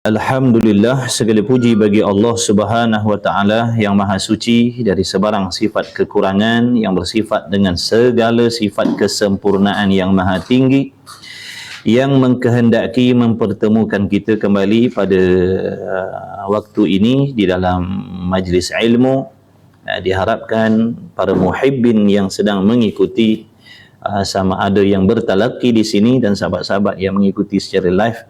Alhamdulillah, segala puji bagi Allah Subhanahu wa taala yang maha suci dari sebarang sifat kekurangan, yang bersifat dengan segala sifat kesempurnaan yang maha tinggi, yang mengkehendaki mempertemukan kita kembali pada waktu ini di dalam majlis ilmu. Diharapkan para muhibbin yang sedang mengikuti, sama ada yang bertalaqi di sini dan sahabat-sahabat yang mengikuti secara live,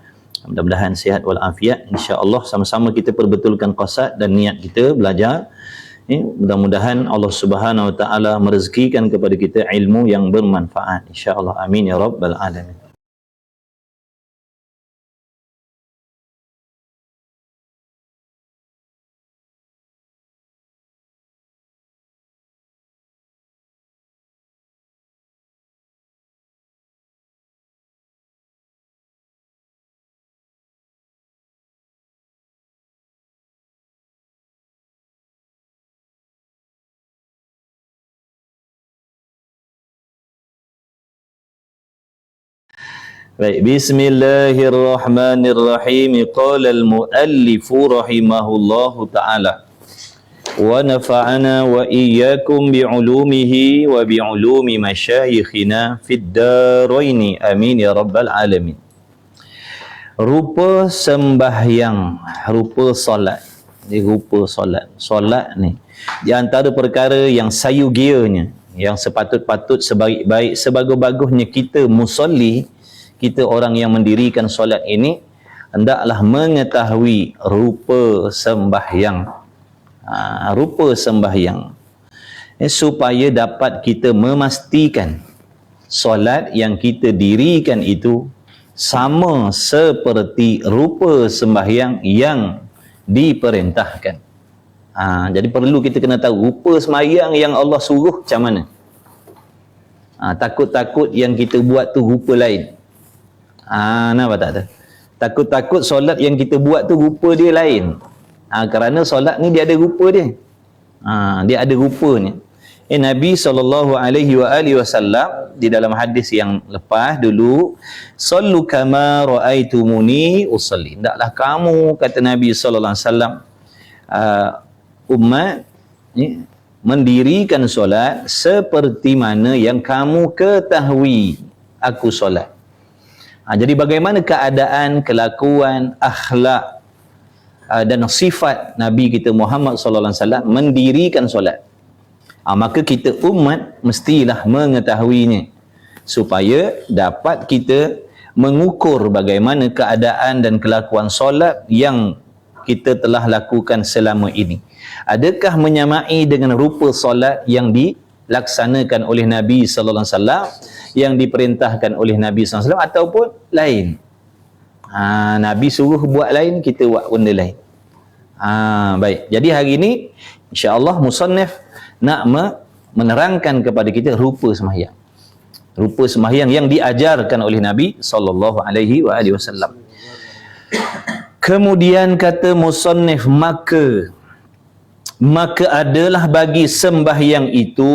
mudah-mudahan sihat walafiat. InsyaAllah sama-sama kita perbetulkan qasad dan niat kita belajar. Mudah-mudahan Allah Subhanahu wa taala merezekikan kepada kita ilmu yang bermanfaat. InsyaAllah, amin ya rabbal alamin. Baik, bismillahirrahmanirrahim. Qala al-muallifu rahimahullahu ta'ala wa nafa'ana wa iyyakum bi'ulumihi wa bi'ulumi masyayikhina fid daraini, amin ya rabbal alamin. Rupa sembahyang, rupa solat. Dia rupa solat. Solat ni di antara perkara yang sayugianya, yang sepatut-patut sebaik-baik, sebagus-bagusnya kita musalli, kita orang yang mendirikan solat ini, hendaklah mengetahui rupa sembahyang. Rupa sembahyang. Supaya dapat kita memastikan solat yang kita dirikan itu sama seperti rupa sembahyang yang diperintahkan. Jadi perlu kita kena tahu rupa sembahyang yang Allah suruh macam mana. Takut-takut yang kita buat tu rupa lain. Nampak tak tu? Takut-takut solat yang kita buat tu rupa dia lain. Kerana solat ni dia ada rupa dia. Dia ada rupanya. Nabi SAW di dalam hadis yang lepas dulu, sallu kama ra'aitumuni usalli. Hendaklah kamu, kata Nabi SAW, umat mendirikan solat seperti mana yang kamu ketahui aku solat. Jadi bagaimana keadaan, kelakuan, akhlak dan sifat Nabi kita Muhammad sallallahu alaihi wasallam mendirikan solat. Maka kita umat mestilah mengetahuinya supaya dapat kita mengukur bagaimana keadaan dan kelakuan solat yang kita telah lakukan selama ini. Adakah menyamai dengan rupa solat yang dilaksanakan oleh Nabi sallallahu alaihi wasallam, yang diperintahkan oleh Nabi SAW, ataupun lain. Nabi suruh buat lain, kita buat benda lain. Baik, jadi hari ini insya-Allah musannif nak menerangkan kepada kita rupa sembahyang. Rupa sembahyang yang diajarkan oleh Nabi SAW. Kemudian kata musannif, maka adalah bagi sembahyang itu,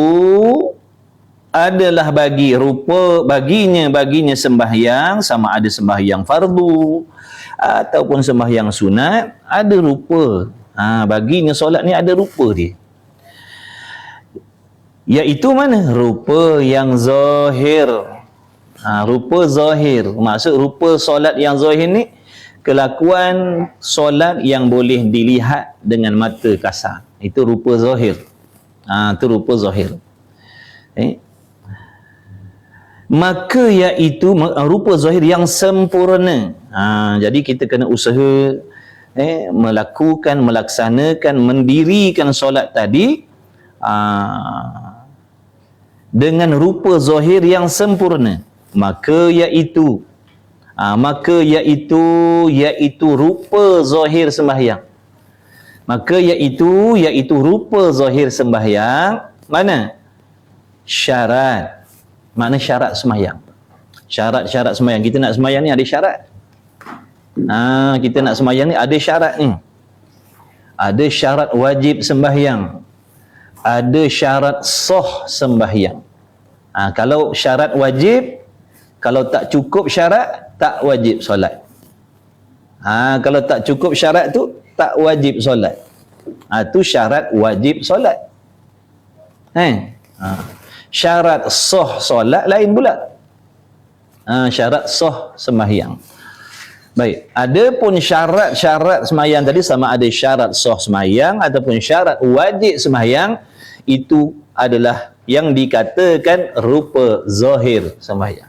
adalah bagi rupa baginya sembahyang, sama ada sembahyang fardu ataupun sembahyang sunat, ada rupa. Baginya solat ni ada rupa dia. Iaitu mana? Rupa yang zahir. Rupa zahir. Maksud rupa solat yang zahir ni, kelakuan solat yang boleh dilihat dengan mata kasar. Itu rupa zahir. Itu rupa zahir. Maka iaitu rupa zahir yang sempurna. Jadi kita kena usaha melaksanakan, mendirikan solat tadi dengan rupa zahir yang sempurna. Maka iaitu rupa zahir sembahyang. Maka iaitu rupa zahir sembahyang. Mana? Syarat. Makna syarat sembahyang. Syarat-syarat sembahyang. Kita nak sembahyang ni ada syarat. Kita nak sembahyang ni ada syarat ni. Ada syarat wajib sembahyang. Ada syarat sah sembahyang. Kalau syarat wajib, kalau tak cukup syarat, tak wajib solat. Kalau tak cukup syarat tu, tak wajib solat. Tu syarat wajib solat. Syarat sah solat lain pula. Syarat sah sembahyang. Baik, ada pun syarat-syarat sembahyang tadi, sama ada syarat sah sembahyang ataupun syarat wajib sembahyang, itu adalah yang dikatakan rupa zahir sembahyang.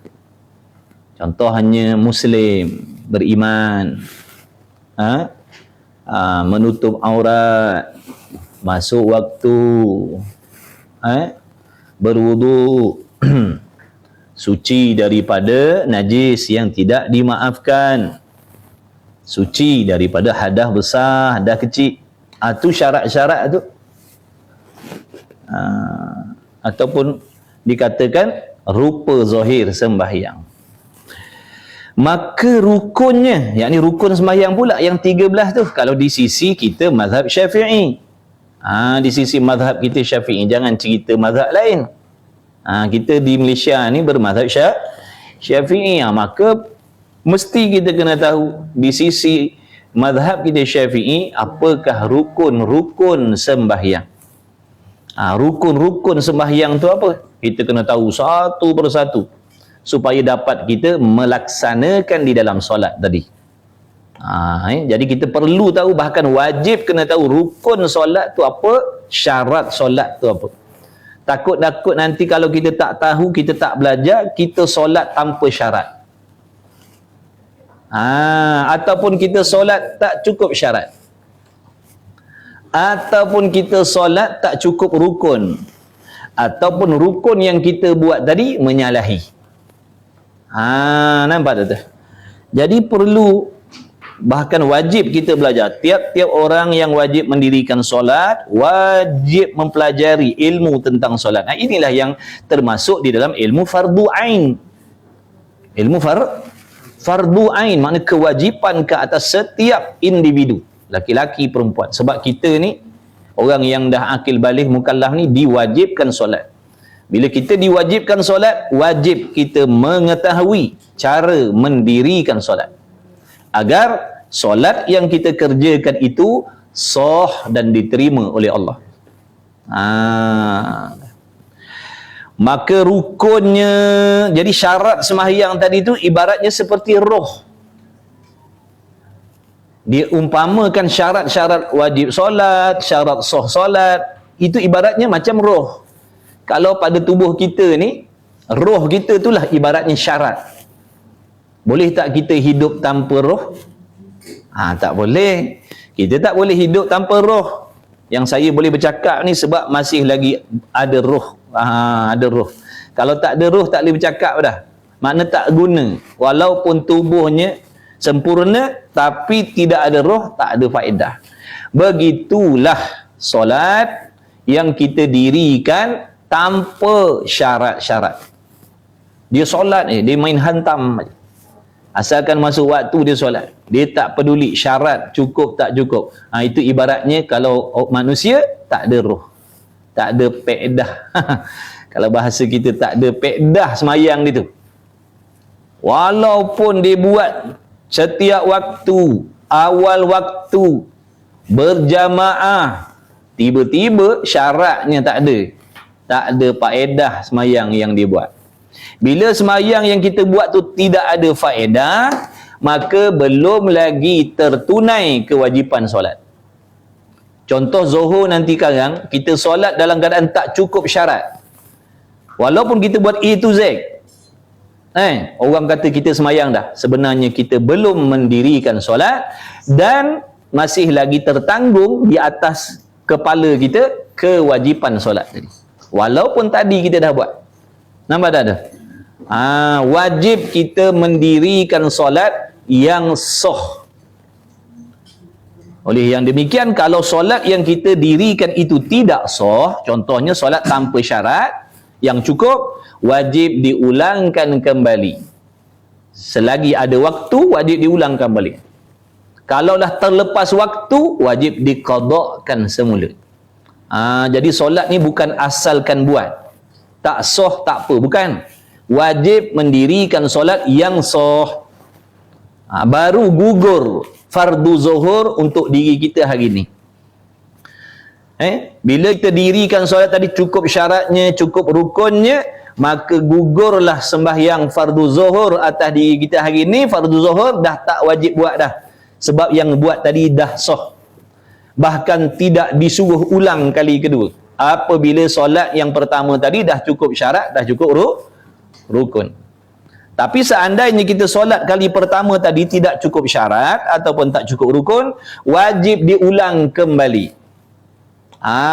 Contohnya muslim, beriman, menutup aurat, masuk waktu, berwudu, suci daripada najis yang tidak dimaafkan, suci daripada hadas besar, hadas kecil. Tu syarat-syarat tu. Ataupun dikatakan rupa zahir sembahyang. Maka rukunnya, yakni rukun sembahyang pula yang 13 tu, kalau di sisi kita mazhab Syafi'i. Di sisi mazhab kita Syafi'i, jangan cerita mazhab lain. Kita di Malaysia ni bermazhab Syafi'i. Maka mesti kita kena tahu di sisi mazhab kita Syafi'i, apakah rukun-rukun sembahyang. Rukun-rukun sembahyang tu apa? Kita kena tahu satu persatu supaya dapat kita melaksanakan di dalam solat tadi. Jadi kita perlu tahu, bahkan wajib kena tahu rukun solat tu apa, syarat solat tu apa. Takut-takut nanti kalau kita tak tahu, kita tak belajar, kita solat tanpa syarat. Ataupun kita solat tak cukup syarat. Ataupun kita solat tak cukup rukun. Ataupun rukun yang kita buat tadi menyalahi. Nampak tak? Jadi perlu, bahkan wajib kita belajar. Tiap-tiap orang yang wajib mendirikan solat, wajib mempelajari ilmu tentang solat. Inilah yang termasuk di dalam ilmu fardu ain. Ilmu fardu ain, makna kewajipan ke atas setiap individu, laki-laki, perempuan. Sebab kita ni, orang yang dah akil baligh mukallaf ni, diwajibkan solat. Bila kita diwajibkan solat, wajib kita mengetahui cara mendirikan solat, agar solat yang kita kerjakan itu sah dan diterima oleh Allah. Maka rukunnya, jadi syarat sembahyang tadi tu ibaratnya seperti roh. Dia umpamakan syarat-syarat wajib solat, syarat sah solat, itu ibaratnya macam roh. Kalau pada tubuh kita ni, roh kita itulah ibaratnya syarat. Boleh tak kita hidup tanpa roh? Tak boleh. Kita tak boleh hidup tanpa roh. Yang saya boleh bercakap ni sebab masih lagi ada roh. Ada roh. Kalau tak ada roh, tak boleh bercakap dah. Makna tak guna. Walaupun tubuhnya sempurna, tapi tidak ada roh, tak ada faedah. Begitulah solat yang kita dirikan tanpa syarat-syarat. Dia solat ni, dia main hantam. Asalkan masuk waktu dia solat. Dia tak peduli syarat cukup tak cukup. Itu ibaratnya kalau manusia tak ada roh, tak ada faedah. Kalau bahasa kita, tak ada faedah semayang dia tu. Walaupun dia buat setiap waktu, awal waktu, berjamaah, tiba-tiba syaratnya tak ada. Tak ada faedah semayang yang dia buat. Bila semayang yang kita buat tu tidak ada faedah, maka belum lagi tertunai kewajipan solat. Contoh zuhur nanti sekarang, kita solat dalam keadaan tak cukup syarat. Walaupun kita buat A to Z, orang kata kita semayang dah, sebenarnya kita belum mendirikan solat dan masih lagi tertanggung di atas kepala kita kewajipan solat tadi. Walaupun tadi kita dah buat. Nampak tak ada? Wajib kita mendirikan solat yang sah. Oleh yang demikian, kalau solat yang kita dirikan itu tidak sah, contohnya solat tanpa syarat yang cukup, wajib diulangkan kembali. Selagi ada waktu, wajib diulang kembali. Kalau dah terlepas waktu, wajib diqadakkan semula. Jadi solat ni bukan asalkan buat, tak sah tak apa, bukan. Wajib mendirikan solat yang sah. Baru gugur fardu zuhur untuk diri kita hari ni. Bila kita dirikan solat tadi cukup syaratnya, cukup rukunnya, maka gugurlah sembahyang fardu zuhur atas diri kita hari ni. Fardu zuhur dah tak wajib buat dah, sebab yang buat tadi dah sah, bahkan tidak disuruh ulang kali kedua. Apabila solat yang pertama tadi dah cukup syarat, dah cukup rukun. Tapi seandainya kita solat kali pertama tadi tidak cukup syarat ataupun tak cukup rukun, wajib diulang kembali.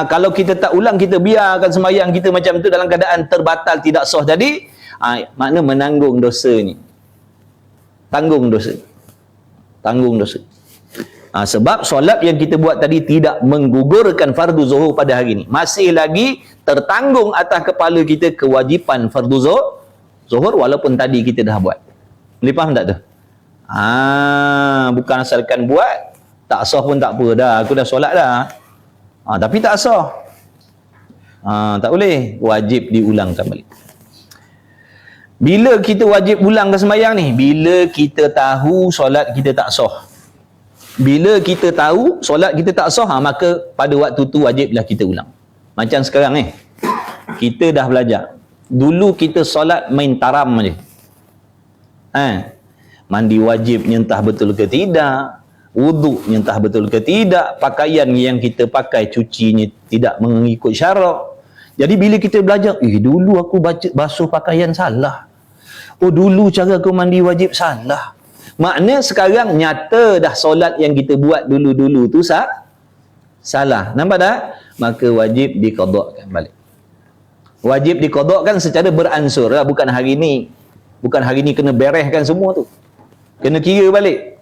Kalau kita tak ulang, kita biarkan sembahyang kita macam tu dalam keadaan terbatal, tidak sah tadi, makna menanggung dosa ni. Tanggung dosa. Sebab solat yang kita buat tadi tidak menggugurkan fardu zuhur pada hari ni. Masih lagi tertanggung atas kepala kita kewajipan fardu zuhur walaupun tadi kita dah buat. Boleh faham tak tu? Bukan asalkan buat, tak sah pun tak apa dah, aku dah solat dah. Tapi tak sah. Tak boleh, wajib diulang kembali. Bila kita wajib ulang ke sembahyang ni? Bila kita tahu solat kita tak sah. Bila kita tahu solat kita tak sah, maka pada waktu tu wajiblah kita ulang. Macam sekarang kita dah belajar. Dulu kita solat main taram je. Mandi wajibnya entah betul ke tidak, wuduknya entah betul ke tidak, pakaian yang kita pakai cucinya tidak mengikut syarat. Jadi bila kita belajar, dulu aku basuh pakaian salah, dulu cara aku mandi wajib salah. Makna sekarang nyata dah solat yang kita buat dulu-dulu tu salah. Nampak tak? Maka wajib diqadakkan balik. Wajib diqadakkan secara beransur lah. Bukan hari ni kena bereskan semua tu. Kena kira balik.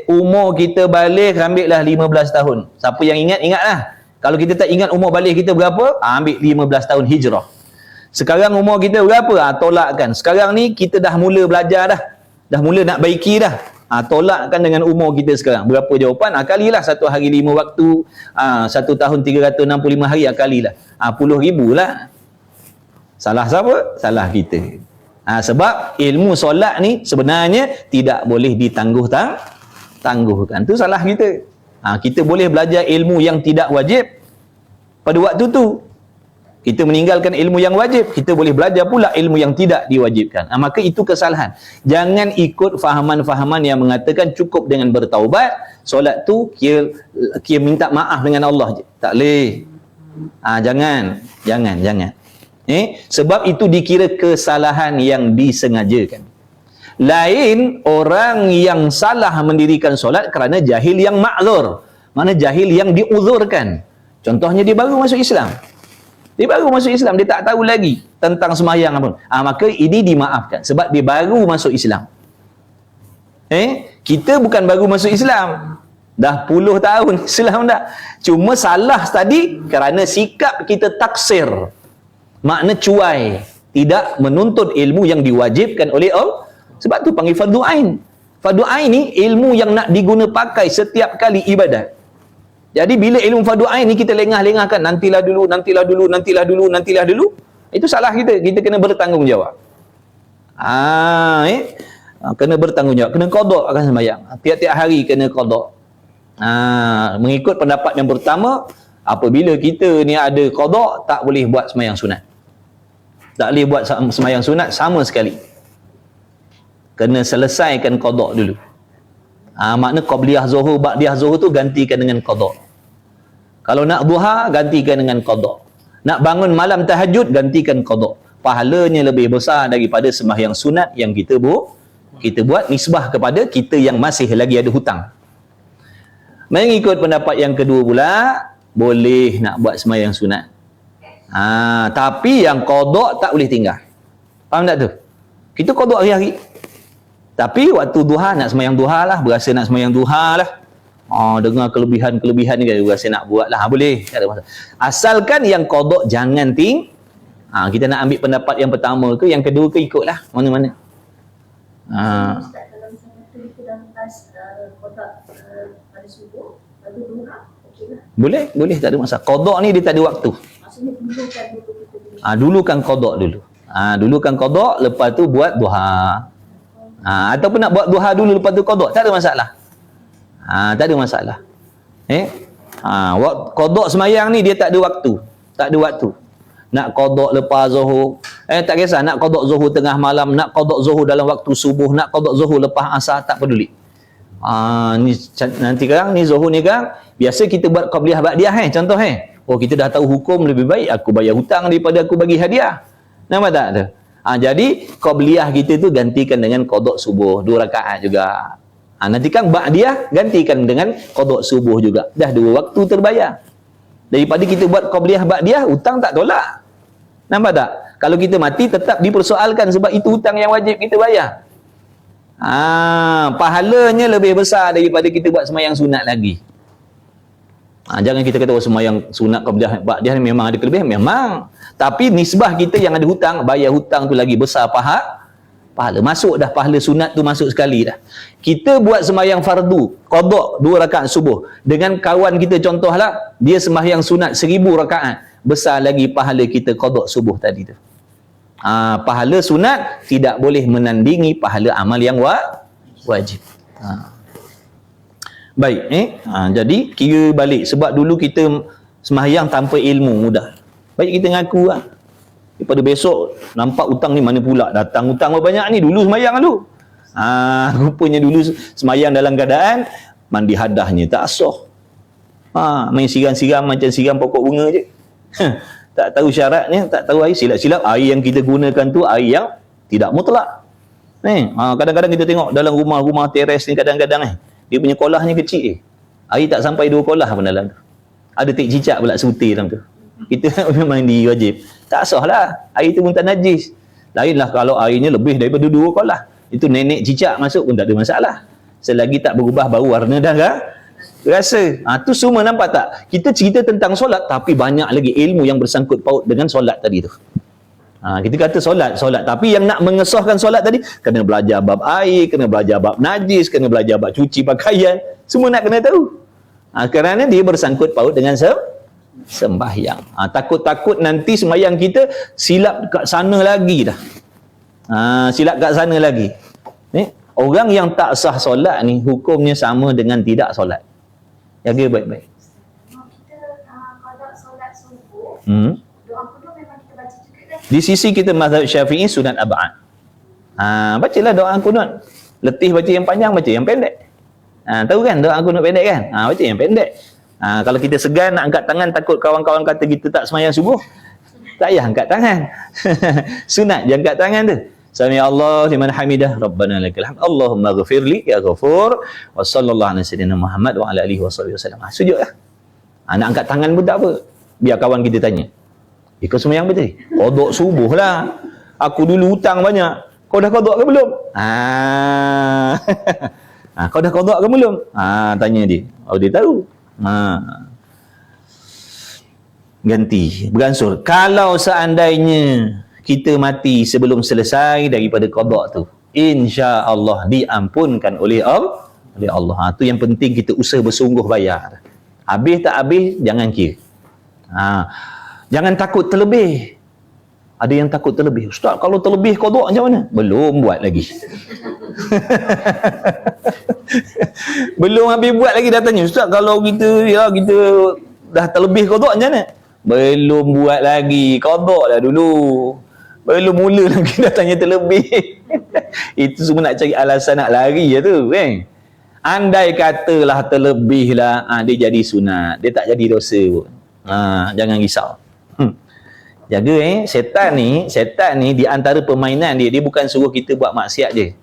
Umur kita balik, ambillah 15 tahun. Siapa yang ingatlah. Kalau kita tak ingat umur balik kita berapa, ambil 15 tahun hijrah. Sekarang umur kita berapa? Tolakkan. Sekarang ni kita dah mula belajar dah. Dah mula nak baiki dah. Tolakkan dengan umur kita sekarang. Berapa jawapan? Kalilah 1 hari 5 waktu. 1 tahun 365 hari, kalilah. 10,000 lah. Salah siapa? Salah kita. Sebab ilmu solat ni sebenarnya tidak boleh ditangguhkan. Tu salah kita. Kita boleh belajar ilmu yang tidak wajib pada waktu tu. Kita meninggalkan ilmu yang wajib, kita boleh belajar pula ilmu yang tidak diwajibkan. Maka itu kesalahan. Jangan ikut fahaman-fahaman yang mengatakan cukup dengan bertaubat, solat tu kira minta maaf dengan Allah je. Tak boleh. Jangan. Sebab itu dikira kesalahan yang disengajakan. Lain orang yang salah mendirikan solat kerana jahil yang ma'zur. Mana jahil yang diuzurkan. Contohnya dia baru masuk Islam. Dia tak tahu lagi tentang sembahyang apa. Maka ini dimaafkan sebab dia baru masuk Islam. Kita bukan baru masuk Islam. Dah puluh tahun Islam dah. Cuma salah tadi kerana sikap kita taksir. Makna cuai, tidak menuntut ilmu yang diwajibkan oleh Allah. Sebab tu panggil fardu ain. Fardu ain ni ilmu yang nak diguna pakai setiap kali ibadat. Jadi bila ilmu fardu ain ni kita lengah-lengahkan, nantilah dulu. Itu salah kita. Kita kena bertanggungjawab. Kena bertanggungjawab. Kena qada akan sembahyang. Tiap-tiap hari kena qada. Mengikut pendapat yang pertama, apabila kita ni ada qada, tak boleh buat sembahyang sunat. Tak boleh buat sembahyang sunat sama sekali. Kena selesaikan qada dulu. Makna qabliyah zuhur, ba'diyah zuhur tu gantikan dengan qada. Kalau nak duha, gantikan dengan qada. Nak bangun malam tahajud, gantikan qada. Pahalanya lebih besar daripada sembahyang sunat yang kita buat nisbah kepada kita yang masih lagi ada hutang. Mengikut pendapat yang kedua pula, boleh nak buat sembahyang sunat. Tapi yang qada tak boleh tinggal. Faham tak tu? Kita qada hari-hari. Tapi waktu duha nak sembahyang duha lah, berasa nak sembahyang duha lah. Dengar kelebihan-kelebihan ni berasa nak buat lah. Boleh. Tak ada masalah. Asalkan yang qada jangan kita nak ambil pendapat yang pertama ke, yang kedua ke, ikutlah. Mana-mana. Ustaz, kalau misalnya kita dah lepas qada pada subuh, lalu duha, okey lah. Boleh. Tak ada masalah. Qada ni dia tak ada waktu. Maksudnya dulukan dulu kita Dulukan qada dulu. Dulukan qada, lepas tu buat duha. Ataupun nak buat duha dulu lepas tu qada, tak ada masalah. Tak ada masalah. Qada semayang ni dia tak ada waktu. Tak ada waktu. Nak qada lepas zuhur, tak kisah nak qada zuhur tengah malam, nak qada zuhur dalam waktu subuh, nak qada zuhur lepas asar, tak peduli. Ni nanti sekarang ni zuhur ni kan biasa kita buat qabliyah ba'diyah contoh kita dah tahu hukum, lebih baik aku bayar hutang daripada aku bagi hadiah. Nampak tak tu? Jadi qabliyah kita tu gantikan dengan qada subuh 2 rakaat juga. Nanti kan ba'diyah gantikan dengan qada subuh juga. Dah 2 waktu terbayar. Daripada kita buat qabliyah ba'diyah, hutang tak tolak. Nampak tak? Kalau kita mati tetap dipersoalkan sebab itu hutang yang wajib kita bayar. Pahalanya lebih besar daripada kita buat semayang sunat lagi. Jangan kita kata semayang sunat qabliyah ba'diyah ni memang ada kelebihan, memang. Tapi nisbah kita yang ada hutang, bayar hutang tu lagi besar pahala. Masuk dah pahala sunat tu masuk sekali dah. Kita buat semayang fardu, qada 2 rakaat subuh. Dengan kawan kita contohlah, dia semayang sunat 1000 rakaat. Besar lagi pahala kita qada subuh tadi tu. Pahala sunat tidak boleh menandingi pahala amal yang wajib. Baik, jadi kira balik sebab dulu kita sembahyang tanpa ilmu mudah. Baik kita ngaku daripada besok nampak hutang ni mana pula datang hutang banyak ni, dulu sembahyang dulu. Rupanya dulu sembahyang dalam keadaan mandi hadahnya tak sah. Main siram-siram macam siram pokok bunga je. Tak tahu syaratnya, tak tahu air, silap-silap air yang kita gunakan tu air yang tidak mutlak. Kadang-kadang kita tengok dalam rumah-rumah teres ni kadang-kadang dia punya kolahnya kecil air tak sampai 2 kolah pun dalam tu. Ada tek cicak pula suti dalam tu. Kita nak mandi wajib. Tak sah lah. Air tu pun tak najis. Lainlah kalau airnya lebih daripada 2 kolah. Itu nenek cicak masuk pun tak ada masalah. Selagi tak berubah bau warna dah kan? Rasa. Tu semua nampak tak? Kita cerita tentang solat tapi banyak lagi ilmu yang bersangkut paut dengan solat tadi tu. Kita kata solat. Tapi yang nak mengesahkan solat tadi, kena belajar bab air, kena belajar bab najis, kena belajar bab cuci pakaian. Semua nak kena tahu. Kerana dia bersangkut paut dengan sembahyang. Takut-takut nanti sembahyang kita silap kat sana lagi dah. Silap kat sana lagi. Orang yang tak sah solat ni hukumnya sama dengan tidak solat. Jaga baik-baik. Kita qada solat subuh, doa qunut memang kita baca juga kan? Di sisi kita mazhab Syafi'i sunat ab'ad. Bacalah doa qunut. Letih baca yang panjang, baca yang pendek. Tahu kan doa qunut pendek kan? Baca yang pendek. Kalau kita segan nak angkat tangan takut kawan-kawan kata kita tak sembahyang subuh, tak payah angkat tangan. Sunat je angkat tangan tu. Sami Allah liman hamidah, Rabbana lakal hamd, Allahumma ghafirli ya ghafur, wa sallallahu ala sayyidina Muhammad wa ala alihi wasallam. Sujudlah. Nak angkat tangan pun tak apa. Biar kawan kita tanya. Kau sembahyang betul? Qada subuh lah. Aku dulu hutang banyak. Kau dah qada ke belum? Kau dah qada ke belum? Tanya dia. Dia tahu. Ganti, beransur. Kalau seandainya kita mati sebelum selesai daripada qada tu, insya-Allah diampunkan oleh Allah. Tu yang penting kita usaha bersungguh bayar. Habis tak habis jangan kira. Jangan takut terlebih. Ada yang takut terlebih. Ustaz, kalau terlebih qada macam mana? Belum buat lagi. Belum habis buat lagi dah tanya, Ustaz, kalau kita dah terlebih qada macam mana? Belum buat lagi, qada lah dulu. Belum mula lagi dah tanya terlebih. Itu semua nak cari alasan nak lari je tu kan. Andai katalah terlebih lah, dia jadi sunat, dia tak jadi dosa pun. Jangan risau. Jaga setan ni di antara permainan dia bukan suruh kita buat maksiat je.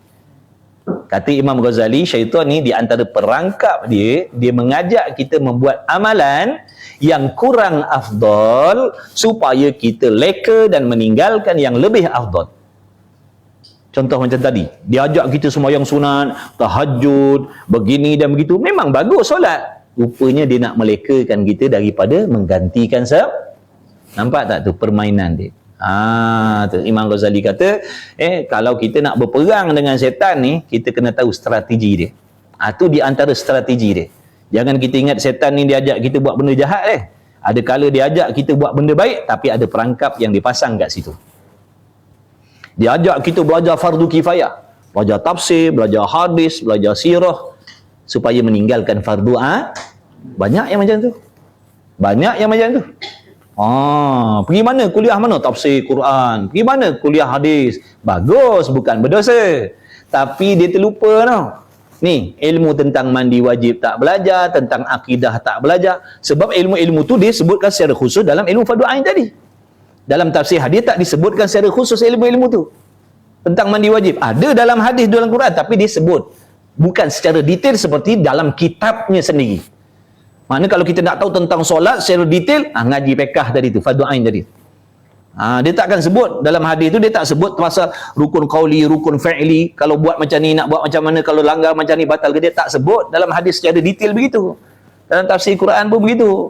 Kata Imam Ghazali, syaitan ni di antara perangkap dia mengajak kita membuat amalan yang kurang afdal supaya kita leka dan meninggalkan yang lebih afdal. Contoh macam tadi, dia ajak kita sembahyang sunat, tahajud, begini dan begitu. Memang bagus solat. Rupanya dia nak melekakan kita daripada menggantikan nampak tak tu permainan dia. Tu Imam Ghazali kata, kalau kita nak berperang dengan setan ni, kita kena tahu strategi dia. Tu di antara strategi dia. Jangan kita ingat setan ni dia ajak kita buat benda jahat Ada kala dia ajak kita buat benda baik, tapi ada perangkap yang dipasang kat situ. Dia ajak kita belajar fardu kifayah. belajar tafsir, belajar hadis, belajar sirah supaya meninggalkan fardu banyak yang macam tu. Banyak yang macam tu. Pergi mana? Kuliah mana? Tafsir Quran. Pergi mana? Kuliah hadis. Bagus, bukan berdosa. Tapi dia terlupa tau. Ni, ilmu tentang mandi wajib tak belajar, tentang akidah tak belajar. Sebab ilmu-ilmu tu disebutkan secara khusus dalam ilmu fardu ain tadi. Dalam tafsir hadis tak disebutkan secara khusus ilmu-ilmu tu. Tentang mandi wajib. Ada dalam hadis, dalam Quran, tapi disebut. Bukan secara detail seperti dalam kitabnya sendiri. Maknanya kalau kita nak tahu tentang solat secara detail, ngaji fiqh tadi tu, fardu ain tadi. Dia takkan sebut dalam hadis tu, dia tak sebut pasal rukun qauli, rukun fi'li, kalau buat macam ni nak buat macam mana, kalau langgar macam ni batal ke, dia tak sebut dalam hadis secara detail begitu. Dalam tafsir Quran pun begitu.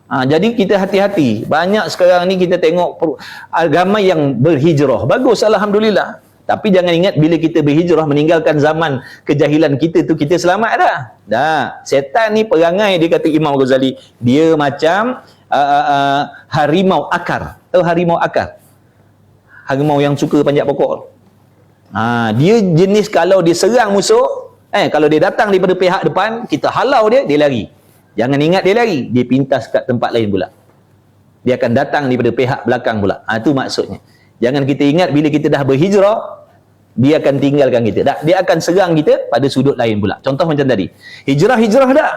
Jadi kita hati-hati. Banyak sekarang ni kita tengok agama yang berhijrah. Bagus, alhamdulillah. Tapi jangan ingat bila kita berhijrah meninggalkan zaman kejahilan kita tu, kita selamat dah. Setan ni perangai, dia kata Imam Ghazali, dia macam harimau akar. Tahu harimau akar? Harimau yang suka panjat pokok. Dia jenis kalau dia serang musuh, kalau dia datang daripada pihak depan, kita halau dia, dia lari. Jangan ingat dia lari, dia pintas kat tempat lain pula. Dia akan datang daripada pihak belakang pula. Itu maksudnya. Jangan kita ingat bila kita dah berhijrah, dia akan tinggalkan kita. Dia akan serang kita pada sudut lain pula. Contoh macam tadi. Hijrah dah.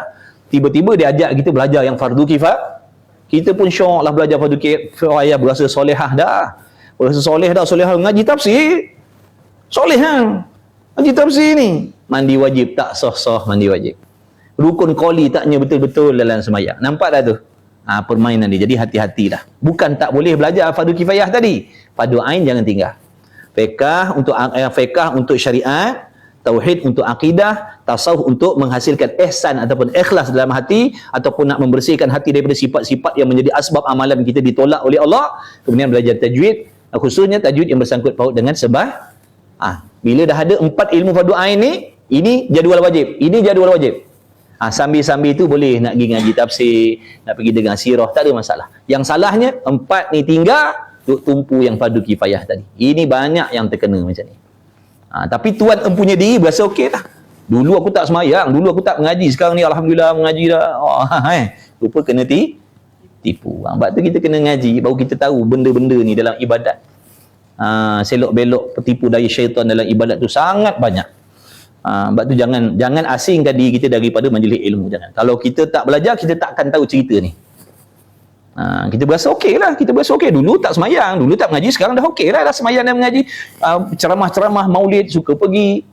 Tiba-tiba dia ajak kita belajar yang fardu kifayah. Kita pun syok lah belajar fardu kifayah, berasa solehah dah. Berasa solehah, ngaji tafsir. Solehah. Ngaji tafsir ni. Mandi wajib tak sah-sah mandi wajib. Rukun qauli taknya betul-betul dalam sembahyang. Nampak dah tu? Permainan dia. Jadi hati-hatilah. Bukan tak boleh belajar fardu kifayah tadi. Fardu ain jangan tinggal. Fiqh untuk syariat, tauhid untuk akidah, tasawuf untuk menghasilkan ihsan ataupun ikhlas dalam hati, ataupun nak membersihkan hati daripada sifat-sifat yang menjadi asbab amalan kita ditolak oleh Allah. Kemudian belajar tajwid, khususnya tajwid yang bersangkut paut dengan sebah. Bila dah ada 4 ilmu fardu ain ni, ini jadual wajib, ini jadual wajib. Sambil-sambil tu boleh nak pergi ngaji tafsir, nak pergi dengar sirah, tak ada masalah. Yang salahnya 4 ni tinggal, duk tumpu yang fardu kifayah tadi. Ini banyak yang terkena macam ni. Tapi tuan empunya diri berasa okey dah. Dulu aku tak semayang, dulu aku tak mengaji, sekarang ni alhamdulillah mengaji dah. Rupa kena tipu. Sebab tu kita kena ngaji, baru kita tahu benda-benda ni dalam ibadat. Selok-belok petipu daya syaitan dalam ibadat tu sangat banyak. Sebab tu jangan asingkan diri kita daripada majlis ilmu. Jangan. Kalau kita tak belajar, kita tak akan tahu cerita ni. Kita berasa okey lah. Kita berasa okey. Dulu tak semayang, dulu tak mengaji, sekarang dah okey lah. Dah semayang dan mengaji. Ceramah-ceramah maulid suka pergi.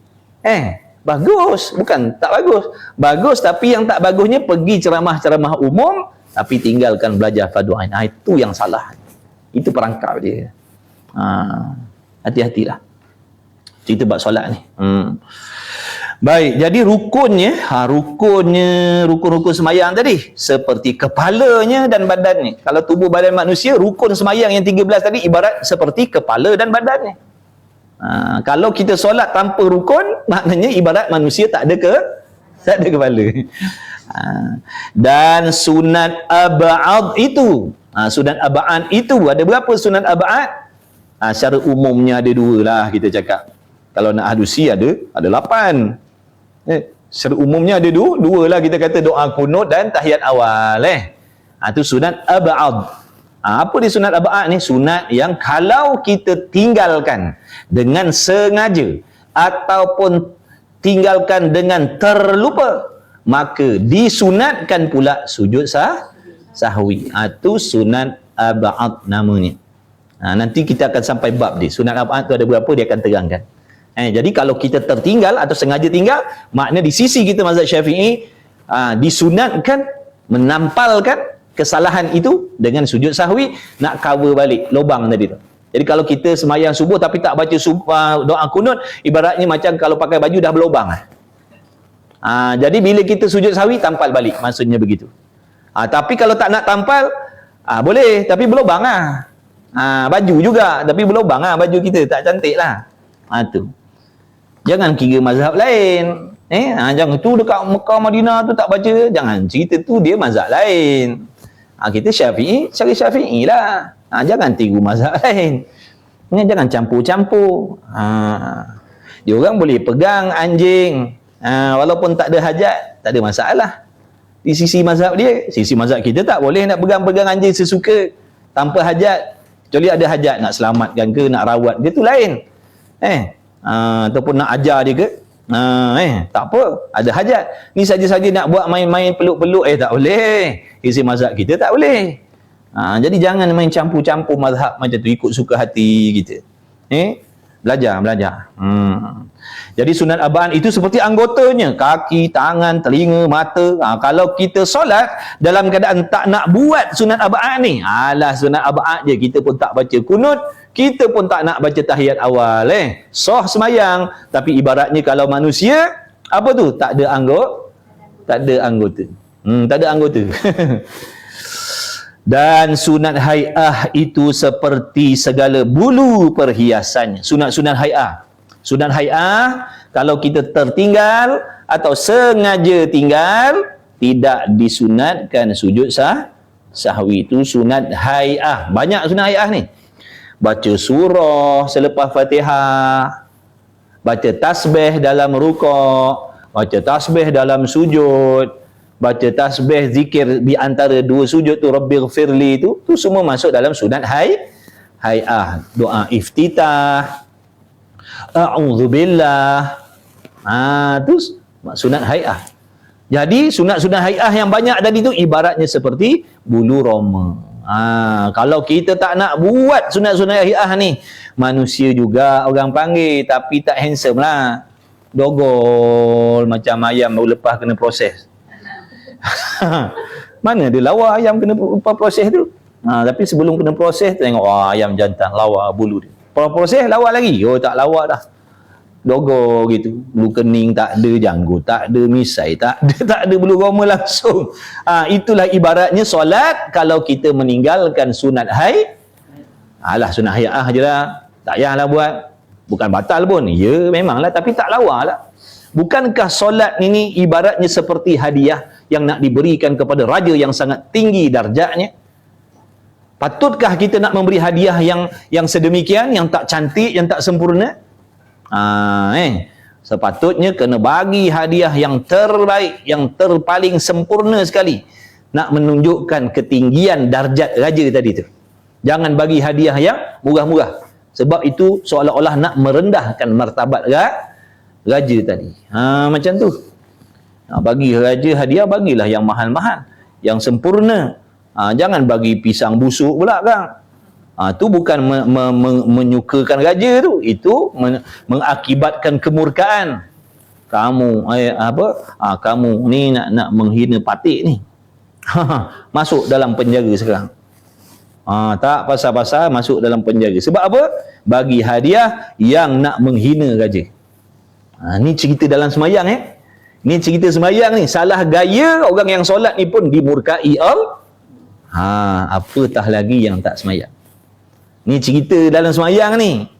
Bagus. Bukan tak bagus. Bagus, tapi yang tak bagusnya pergi ceramah-ceramah umum tapi tinggalkan belajar fardu ain. Itu yang salah. Itu perangkap dia. Hati-hatilah. Cerita bab solat ni. Baik, jadi rukunnya, rukun-rukun semayang tadi, seperti kepalanya dan badannya. Kalau tubuh badan manusia, rukun semayang yang 13 tadi ibarat seperti kepala dan badannya. Kalau kita solat tanpa rukun, maknanya ibarat manusia tak ada kepala. Dan sunat ab'ad itu, sunat ab'ad itu, ada berapa sunat ab'ad? Secara umumnya ada 2 lah kita cakap. Kalau nak hadusi ada 8. Secara umumnya ada 2 lah kita kata, doa kunut dan tahiyat awal. Itu sunat ab'ad. Apa dia sunat ab'ad ni? Sunat yang kalau kita tinggalkan dengan sengaja ataupun tinggalkan dengan terlupa, maka disunatkan pula sujud sahwi. Itu sunat ab'ad namanya. Nanti kita akan sampai bab dia. Sunat ab'ad tu ada berapa, dia akan terangkan. Jadi kalau kita tertinggal atau sengaja tinggal, makna di sisi kita mazhab Syafi'i, disunatkan menampalkan kesalahan itu dengan sujud sahwi, nak cover balik lubang tadi tu. Jadi kalau kita semayang subuh tapi tak baca doa kunut, ibaratnya macam kalau pakai baju dah berlubang. Jadi bila kita sujud sahwi, tampal balik, maksudnya begitu. Tapi kalau tak nak tampal, boleh, tapi berlubang baju juga, tapi berlubang baju kita, tak cantik lah. Tu. Jangan kira mazhab lain. Jangan tu dekat Mekah Madinah tu tak baca, jangan cerita tu dia mazhab lain. Kita Syafi'i, cari Syafi'i lah. Jangan tiru mazhab lain. Jangan campur-campur. Dia orang boleh pegang anjing. Walaupun tak ada hajat, tak ada masalah. Di sisi mazhab dia, sisi mazhab kita tak boleh nak pegang-pegang anjing sesuka tanpa hajat. Kecuali ada hajat, nak selamatkan ke, nak rawat ke, tu lain. Ataupun nak ajar dia ke, tak apa, ada hajat. Ni saja-saja nak buat main-main peluk-peluk, tak boleh. Sisi mazhab kita tak boleh. Jadi jangan main campur-campur mazhab macam tu, ikut suka hati kita. Belajar. Jadi sunat abaan itu seperti anggotanya, kaki, tangan, telinga, mata. Kalau kita solat dalam keadaan tak nak buat sunat abaan ni, sunat abaan je, kita pun tak baca kunut, kita pun tak nak baca tahiyat awal. Sah semayang, tapi ibaratnya kalau manusia, apa tu? Tak ada anggota. Tak ada anggota. Dan sunat hai'ah itu seperti segala bulu perhiasannya. Sunat-sunat hai'ah. Sunat hai'ah, kalau kita tertinggal atau sengaja tinggal, tidak disunatkan sujud sahwi. Itu sunat hai'ah. Banyak sunat hai'ah ni. Baca surah selepas Fatihah, baca tasbih dalam rukuk, baca tasbih dalam sujud, baca tasbih zikir di antara dua sujud tu, Rabbighfirli, tu semua masuk dalam sunat hai'ah. Doa iftitah, a'udzubillah, tu sunat hai'ah. Jadi sunat-sunat hai'ah yang banyak tadi tu ibaratnya seperti bulu roma. Kalau kita tak nak buat sunat-sunat hai'ah ni, manusia juga orang panggil, tapi tak handsome lah, dogol macam ayam baru lepas kena proses. Mana ada lawa ayam kena proses tu. Tapi sebelum kena proses, tengok ayam jantan lawa bulu dia. Proses lawa lagi, tak lawa dah, dogol gitu. Bulu kening tak ada, janggut tak ada, misai tak ada bulu roma langsung. Itulah ibaratnya solat kalau kita meninggalkan sunat sunat hai'ah je lah, tak payahlah buat. Bukan batal pun, ya memanglah, tapi tak lawa lah. Bukankah solat ini ibaratnya seperti hadiah yang nak diberikan kepada raja yang sangat tinggi darjatnya? Patutkah kita nak memberi hadiah yang sedemikian, yang tak cantik, yang tak sempurna? Sepatutnya kena bagi hadiah yang terbaik, yang terpaling sempurna sekali, nak menunjukkan ketinggian darjat raja tadi tu. Jangan bagi hadiah yang murah-murah, sebab itu seolah-olah nak merendahkan martabat raja tadi. Macam tu. Bagi raja hadiah, bagilah yang mahal-mahal, yang sempurna. Jangan bagi pisang busuk pula kan. Tu bukan menyukakan raja tu, itu mengakibatkan kemurkaan. Kamu kamu ni nak menghina patik ni. Masuk dalam penjara sekarang. Tak pasal-pasal masuk dalam penjara. Sebab apa? Bagi hadiah yang nak menghina raja. Ni cerita dalam semayang Ni cerita semayang ni. Salah gaya orang yang solat ni pun dimurkai Allah. Apatah lagi yang tak semayang. Ni cerita dalam semayang ni.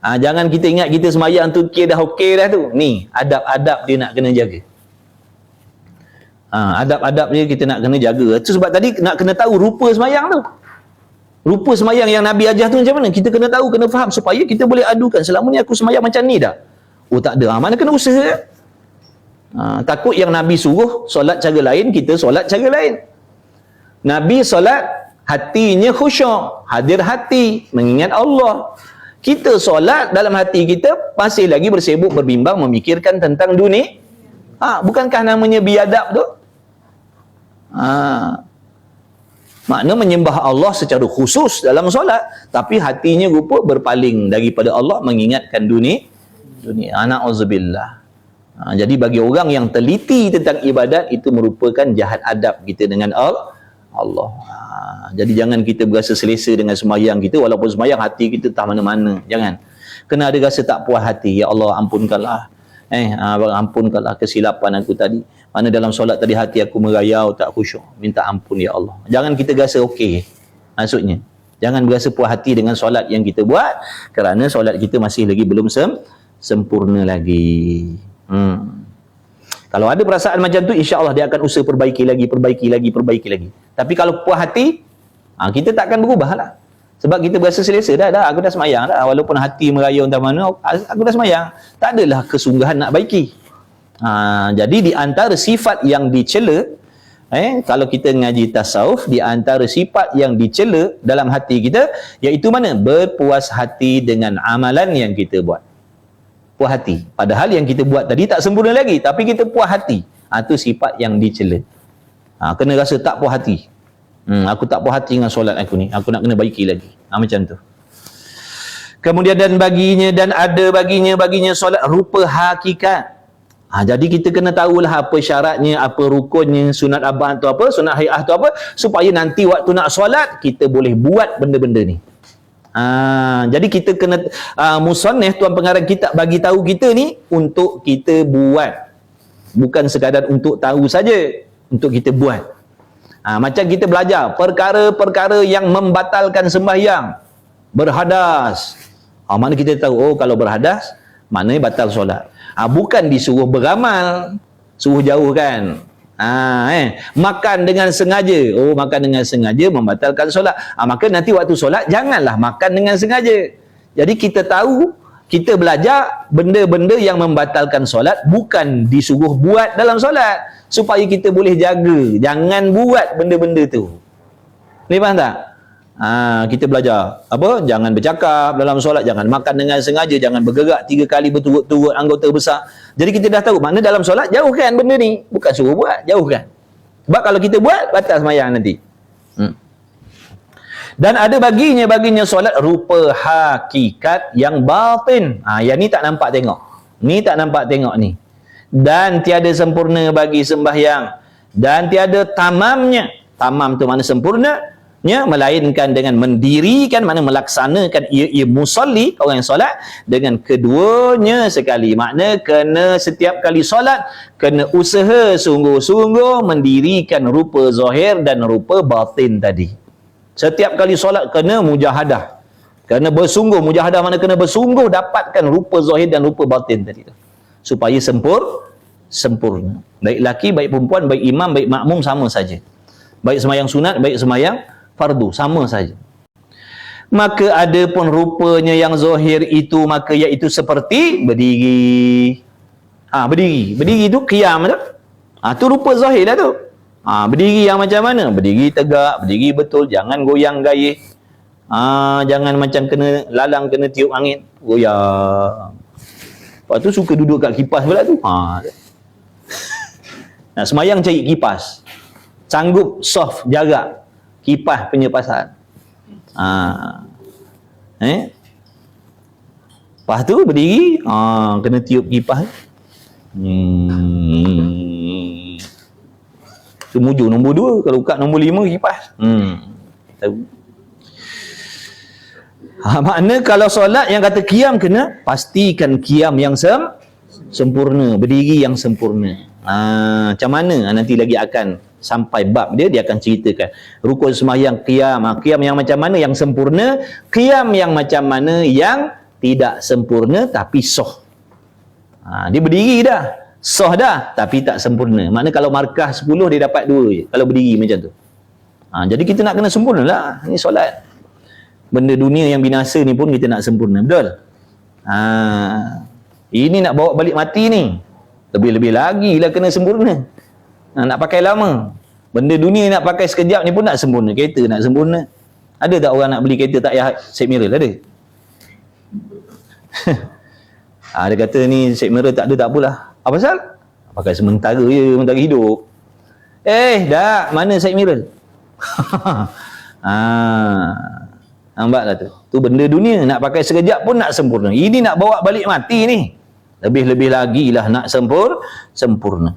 Jangan kita ingat kita semayang tu dah okey dah tu. Ni adab-adab dia nak kena jaga. Adab-adab dia kita nak kena jaga. Itu sebab tadi nak kena tahu rupa semayang tu. Rupa semayang yang Nabi ajar tu macam mana? Kita kena tahu, kena faham supaya kita boleh adukan. Selama ni aku semayang macam ni dah. Tak ada. Mana kena usaha. Takut yang Nabi suruh solat cara lain, kita solat cara lain. Nabi solat hatinya khusyuk, hadir hati, mengingat Allah. Kita solat dalam hati kita masih lagi bersibuk, berbimbang, memikirkan tentang dunia. Bukankah namanya biadab tu? Makna menyembah Allah secara khusus dalam solat, tapi hatinya rupa berpaling daripada Allah, mengingatkan dunia. Na'udzubillah. Jadi bagi orang yang teliti tentang ibadat, itu merupakan jahat adab kita dengan Allah. Jadi jangan kita berasa selesa dengan semayang kita, walaupun semayang hati kita tak mana-mana. Jangan. Kena ada rasa tak puas hati. Ya Allah, ampunkanlah. Ampunkanlah kesilapan aku tadi. Mana dalam solat tadi hati aku merayau, tak khusyuk. Minta ampun ya Allah. Jangan kita rasa okey. Maksudnya, jangan berasa puas hati dengan solat yang kita buat, kerana solat kita masih lagi belum sempurna lagi. Kalau ada perasaan macam tu, insya-Allah dia akan usaha perbaiki lagi. Tapi kalau puas hati, kita takkan berubah lah. Sebab kita berasa selesa dah aku dah semayang dah, walaupun hati merayau entah mana, aku dah semayang, tak adalah kesungguhan nak baiki. Jadi di antara sifat yang dicela, kalau kita ngaji tasawuf, di antara sifat yang dicela dalam hati kita, iaitu mana? Berpuas hati dengan amalan yang kita buat. Puas hati, padahal yang kita buat tadi tak sempurna lagi, tapi kita puas hati. Itu sifat yang dicela. Kena rasa tak puas hati. Aku tak puas hati dengan solat aku ni, aku nak kena baiki lagi. Macam tu. Kemudian dan ada baginya solat rupa hakikat. Jadi kita kena tahulah apa syaratnya, apa rukunnya, sunat abah tu apa, sunat hai'ah tu apa, supaya nanti waktu nak solat kita boleh buat benda-benda ni. Jadi kita kena musannif, tuan pengarang kitab bagi tahu kita ni untuk kita buat, bukan sekadar untuk tahu saja, untuk kita buat. Macam kita belajar perkara-perkara yang membatalkan sembahyang, berhadas. Mana kita tahu, kalau berhadas maknanya batal solat. Bukan disuruh beramal, suruh jauhkan. Makan dengan sengaja, makan dengan sengaja membatalkan solat. Maka nanti waktu solat janganlah makan dengan sengaja. Jadi kita tahu, kita belajar benda-benda yang membatalkan solat bukan disuruh buat dalam solat, supaya kita boleh jaga jangan buat benda-benda tu. Ni faham tak? Kita belajar apa? Jangan bercakap dalam solat, jangan makan dengan sengaja, jangan bergerak 3 kali berturut-turut anggota besar. Jadi kita dah tahu makna dalam solat jauhkan benda ni, bukan suruh buat, jauhkan. Sebab kalau kita buat batal sembahyang nanti. Dan ada baginya solat rupa hakikat yang batin. Yang ni tak nampak tengok. Ni tak nampak tengok ni. Dan tiada sempurna bagi sembahyang. Dan tiada tamamnya. Tamam tu mana sempurnanya, melainkan dengan mendirikan, mana melaksanakan ia musalli, orang yang solat, dengan keduanya sekali. Makna kena setiap kali solat, kena usaha sungguh-sungguh mendirikan rupa zahir dan rupa batin tadi. Setiap kali solat kena mujahadah. Kena bersungguh, mujahadah mana kena bersungguh dapatkan rupa zahir dan rupa batin tadi tu. Supaya sempurna. Baik laki, baik perempuan, baik imam, baik makmum sama saja. Baik semayang sunat, baik semayang fardu, sama saja. Maka ada pun rupanya yang zahir itu, maka iaitu seperti berdiri. Berdiri tu qiyam tu. Tu rupa zahir lah tu. Berdiri yang macam mana? Berdiri tegak, berdiri betul, jangan goyang gayih. Jangan macam kena lalang, kena tiup angin, goyang. Lepas tu suka duduk kat kipas pula tu. Semayang cari kipas. Sanggup soft jarak kipas punya pasal. Lepas tu berdiri, kena tiup kipas. Tu mujur nombor 2, kalau kat nombor 5 kipas. Tahu. Makna kalau solat yang kata qiyam, kena pastikan qiyam yang sempurna, berdiri yang sempurna. Macam mana? Nanti lagi akan sampai bab dia akan ceritakan rukun sembahyang qiyam. Qiyam yang macam mana yang sempurna, qiyam yang macam mana yang tidak sempurna tapi sah. Dia berdiri dah, sah dah, tapi tak sempurna. Makna kalau markah 10 dia dapat 2 je kalau berdiri macam tu. Jadi kita nak kena sempurna lah. Ni solat. Benda dunia yang binasa ni pun kita nak sempurna, betul? Ini nak bawa balik mati ni, lebih-lebih lagi lah kena sempurna. Nak pakai lama. Benda dunia nak pakai sekejap ni pun nak sempurna. Kereta nak sempurna. Ada tak orang nak beli kereta tak payah set mirror? Ada? Dia kata ni set mirror tak ada, tak apalah. Apa pasal? Pakai sementara je, sementara hidup. Dah, mana side mirror? Nampak tak tu? Tu benda dunia, nak pakai sekejap pun nak sempurna. Ini nak bawa balik mati ni. Lebih-lebih lagi lah nak sempurna.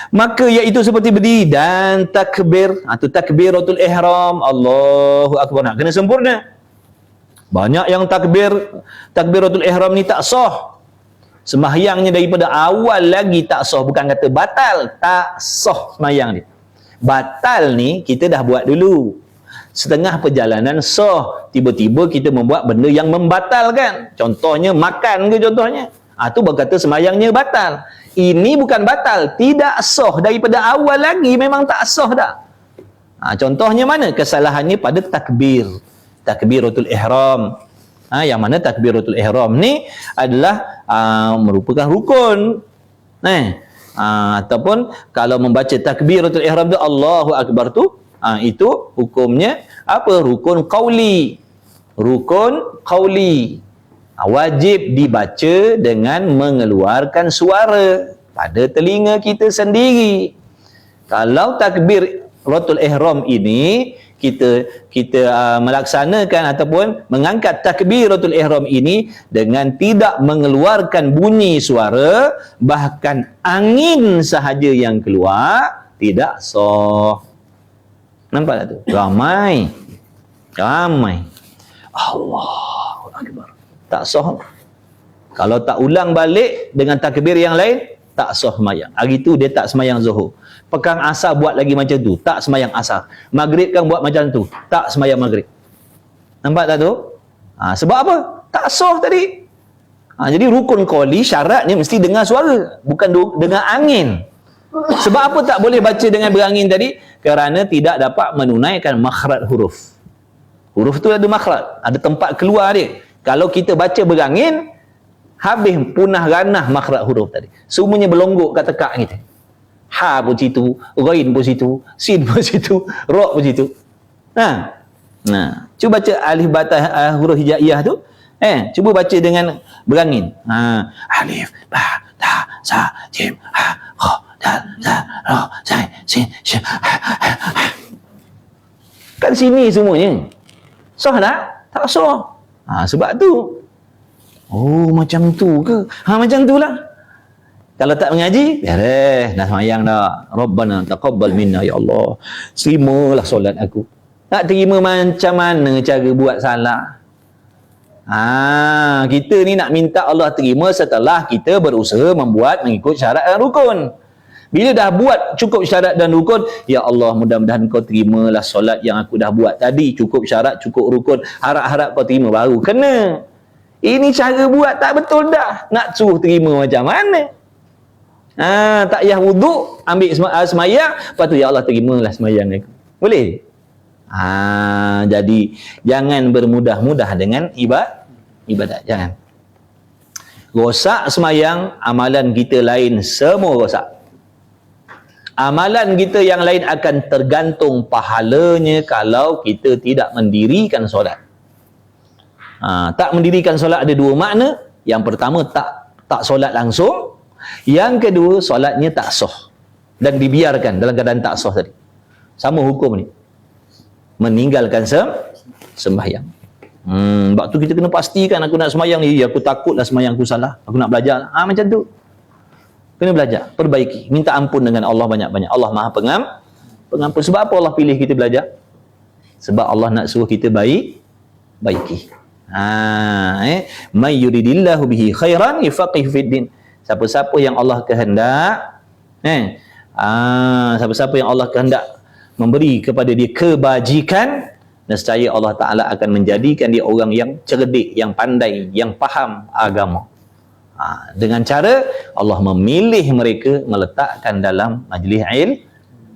Maka iaitu seperti berdiri dan takbir. Tu takbiratul ihram, Allahu Akbar, nak kena sempurna. Banyak yang takbiratul ihram ni tak sah. Sembahyangnya daripada awal lagi tak sah. Bukan kata batal, tak sah sembahyang dia. Batal ni kita dah buat dulu. Setengah perjalanan sah, tiba-tiba kita membuat benda yang membatalkan. Contohnya makan ke contohnya. Tu berkata sembahyangnya batal. Ini bukan batal, tidak sah. Daripada awal lagi memang tak sah dah. Contohnya mana? Kesalahannya pada takbir. takbiratul ihram. Yang mana takbiratul ihram ni adalah merupakan rukun. Ataupun kalau membaca takbiratul ihram tu Allahu akbar tu, itu hukumnya apa? Rukun qauli. Rukun qauli. Wajib dibaca dengan mengeluarkan suara pada telinga kita sendiri. Kalau takbiratul ihram ini kita melaksanakan ataupun mengangkat takbiratul ihram ini dengan tidak mengeluarkan bunyi suara, bahkan angin sahaja yang keluar, tidak sah. Nampak tak tu? Ramai Allahu akbar, tak sah. Kalau tak ulang balik dengan takbir yang lain, tak sah sembahyang. Hari tu dia tak sembahyang zuhur. Pekan asar buat lagi macam tu, tak sembahyang asar. Maghrib kan buat macam tu, tak sembahyang maghrib. Nampak tak tu? Sebab apa? Tak sah tadi. Jadi rukun qauli syaratnya mesti dengar suara, bukan dengar angin. Sebab apa tak boleh baca dengan berangin tadi? Kerana tidak dapat menunaikan makhraj huruf. Huruf tu ada makhraj, ada tempat keluar dia. Kalau kita baca berangin, habis punah ranah makhraj huruf tadi. Semuanya berlonggok kat tekak kita. Ha pun situ, ghain pun situ, sin pun situ, ra pun situ. Cuba baca alif batah huruf hijaiyah tu. Cuba baca dengan berangin. Alif, ba, ta, sa, jim, ha, kha, dal, za, ra, zai, sin, shin. Kat sini semuanya. Sah tak? Tak sah. Sebab tu. Oh, macam tu ke? Macam tu lah. Kalau tak mengaji, beres. Dah semayang dah. Rabbana taqabbal minna ya Allah. Terimalah solat aku. Tak terima macam mana cara buat salah. Kita ni nak minta Allah terima setelah kita berusaha mengikut syarat dan rukun. Bila dah buat cukup syarat dan rukun, ya Allah, mudah-mudahan kau terimalah solat yang aku dah buat tadi. Cukup syarat, cukup rukun. Harap-harap kau terima, baru kena. Ini cara buat tak betul dah. Nak suruh terima macam mana? Tak payah wuduk, ambil semayang, lepas tu ya Allah terimalah semayang aku. Boleh? Jadi jangan bermudah-mudah dengan ibadat. Jangan. Rosak semayang, amalan kita lain semua rosak. Amalan kita yang lain akan tergantung pahalanya kalau kita tidak mendirikan solat. Tak mendirikan solat ada dua makna. Yang pertama, tak solat langsung. Yang kedua, solatnya tak sah dan dibiarkan dalam keadaan tak sah tadi. Sama hukum ni. Meninggalkan sembahyang. Sebab tu kita kena pastikan, aku nak sembahyang ni, aku takutlah sembahyang aku salah, aku nak belajar. Macam tu. Kena belajar, perbaiki, minta ampun dengan Allah banyak-banyak. Allah Maha pengampun. Sebab apa Allah pilih kita belajar? Sebab Allah nak suruh kita baiki. May yuridillahu bihi khairan yufaqihu fid din. Siapa-siapa yang Allah kehendak, siapa-siapa yang Allah kehendak memberi kepada dia kebajikan, nescaya Allah Ta'ala akan menjadikan dia orang yang cerdik, yang pandai, yang faham agama. Dengan cara Allah memilih mereka, meletakkan dalam majlis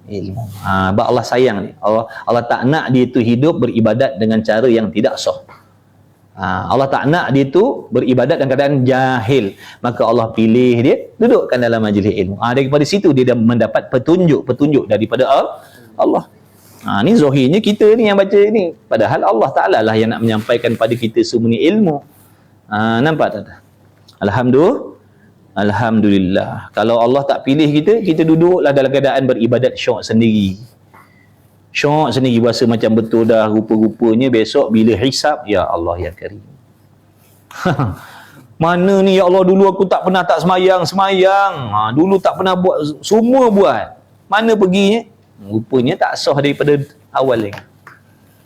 ilmu. Sebab Allah sayang ni. Allah tak nak dia tu hidup beribadat dengan cara yang tidak sah. Allah tak nak dia tu beribadat dalam keadaan jahil. Maka Allah pilih dia dudukkan dalam majlis ilmu. Daripada situ dia dah mendapat petunjuk daripada Allah. Ni zahirnya kita ni yang baca ni. Padahal Allah Ta'ala lah yang nak menyampaikan pada kita semua ni ilmu. Nampak tak? Alhamdulillah. Kalau Allah tak pilih kita duduklah dalam keadaan beribadat syok sendiri. Syok sendiri, rasa macam betul dah rupa-rupanya. Besok bila hisab, ya Allah ya Karim. Mana ni ya Allah, dulu aku tak pernah tak semayang. Dulu tak pernah buat, semua buat. Mana perginya? Rupanya tak sah daripada awal lagi.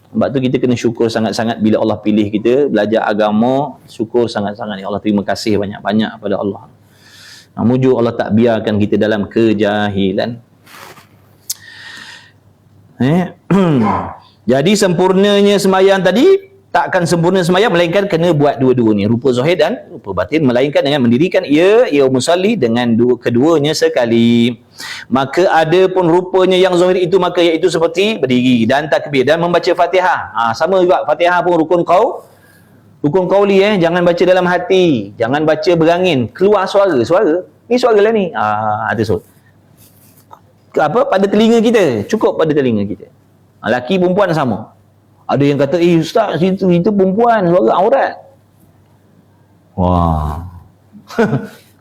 Sebab tu kita kena syukur sangat-sangat bila Allah pilih kita belajar agama. Syukur sangat-sangat. Ya Allah, terima kasih banyak-banyak pada Allah. Mujur Allah tak biarkan kita dalam kejahilan. Jadi sempurnanya sembahyang tadi takkan sempurna semayang melainkan kena buat dua-dua ni, rupa zahir dan rupa batin, melainkan dengan mendirikan ia musalli dengan keduanya sekali. Maka ada pun rupanya yang zahir itu, maka iaitu seperti berdiri dan takbir dan membaca Fatihah. Sama juga Fatihah pun rukun qauli, jangan baca dalam hati, jangan baca berangin, keluar suara ni suara lah ni, ada suara pada telinga kita, cukup pada telinga kita. Laki perempuan sama. Ada yang kata, ustaz, itu perempuan, suara aurat. Wah.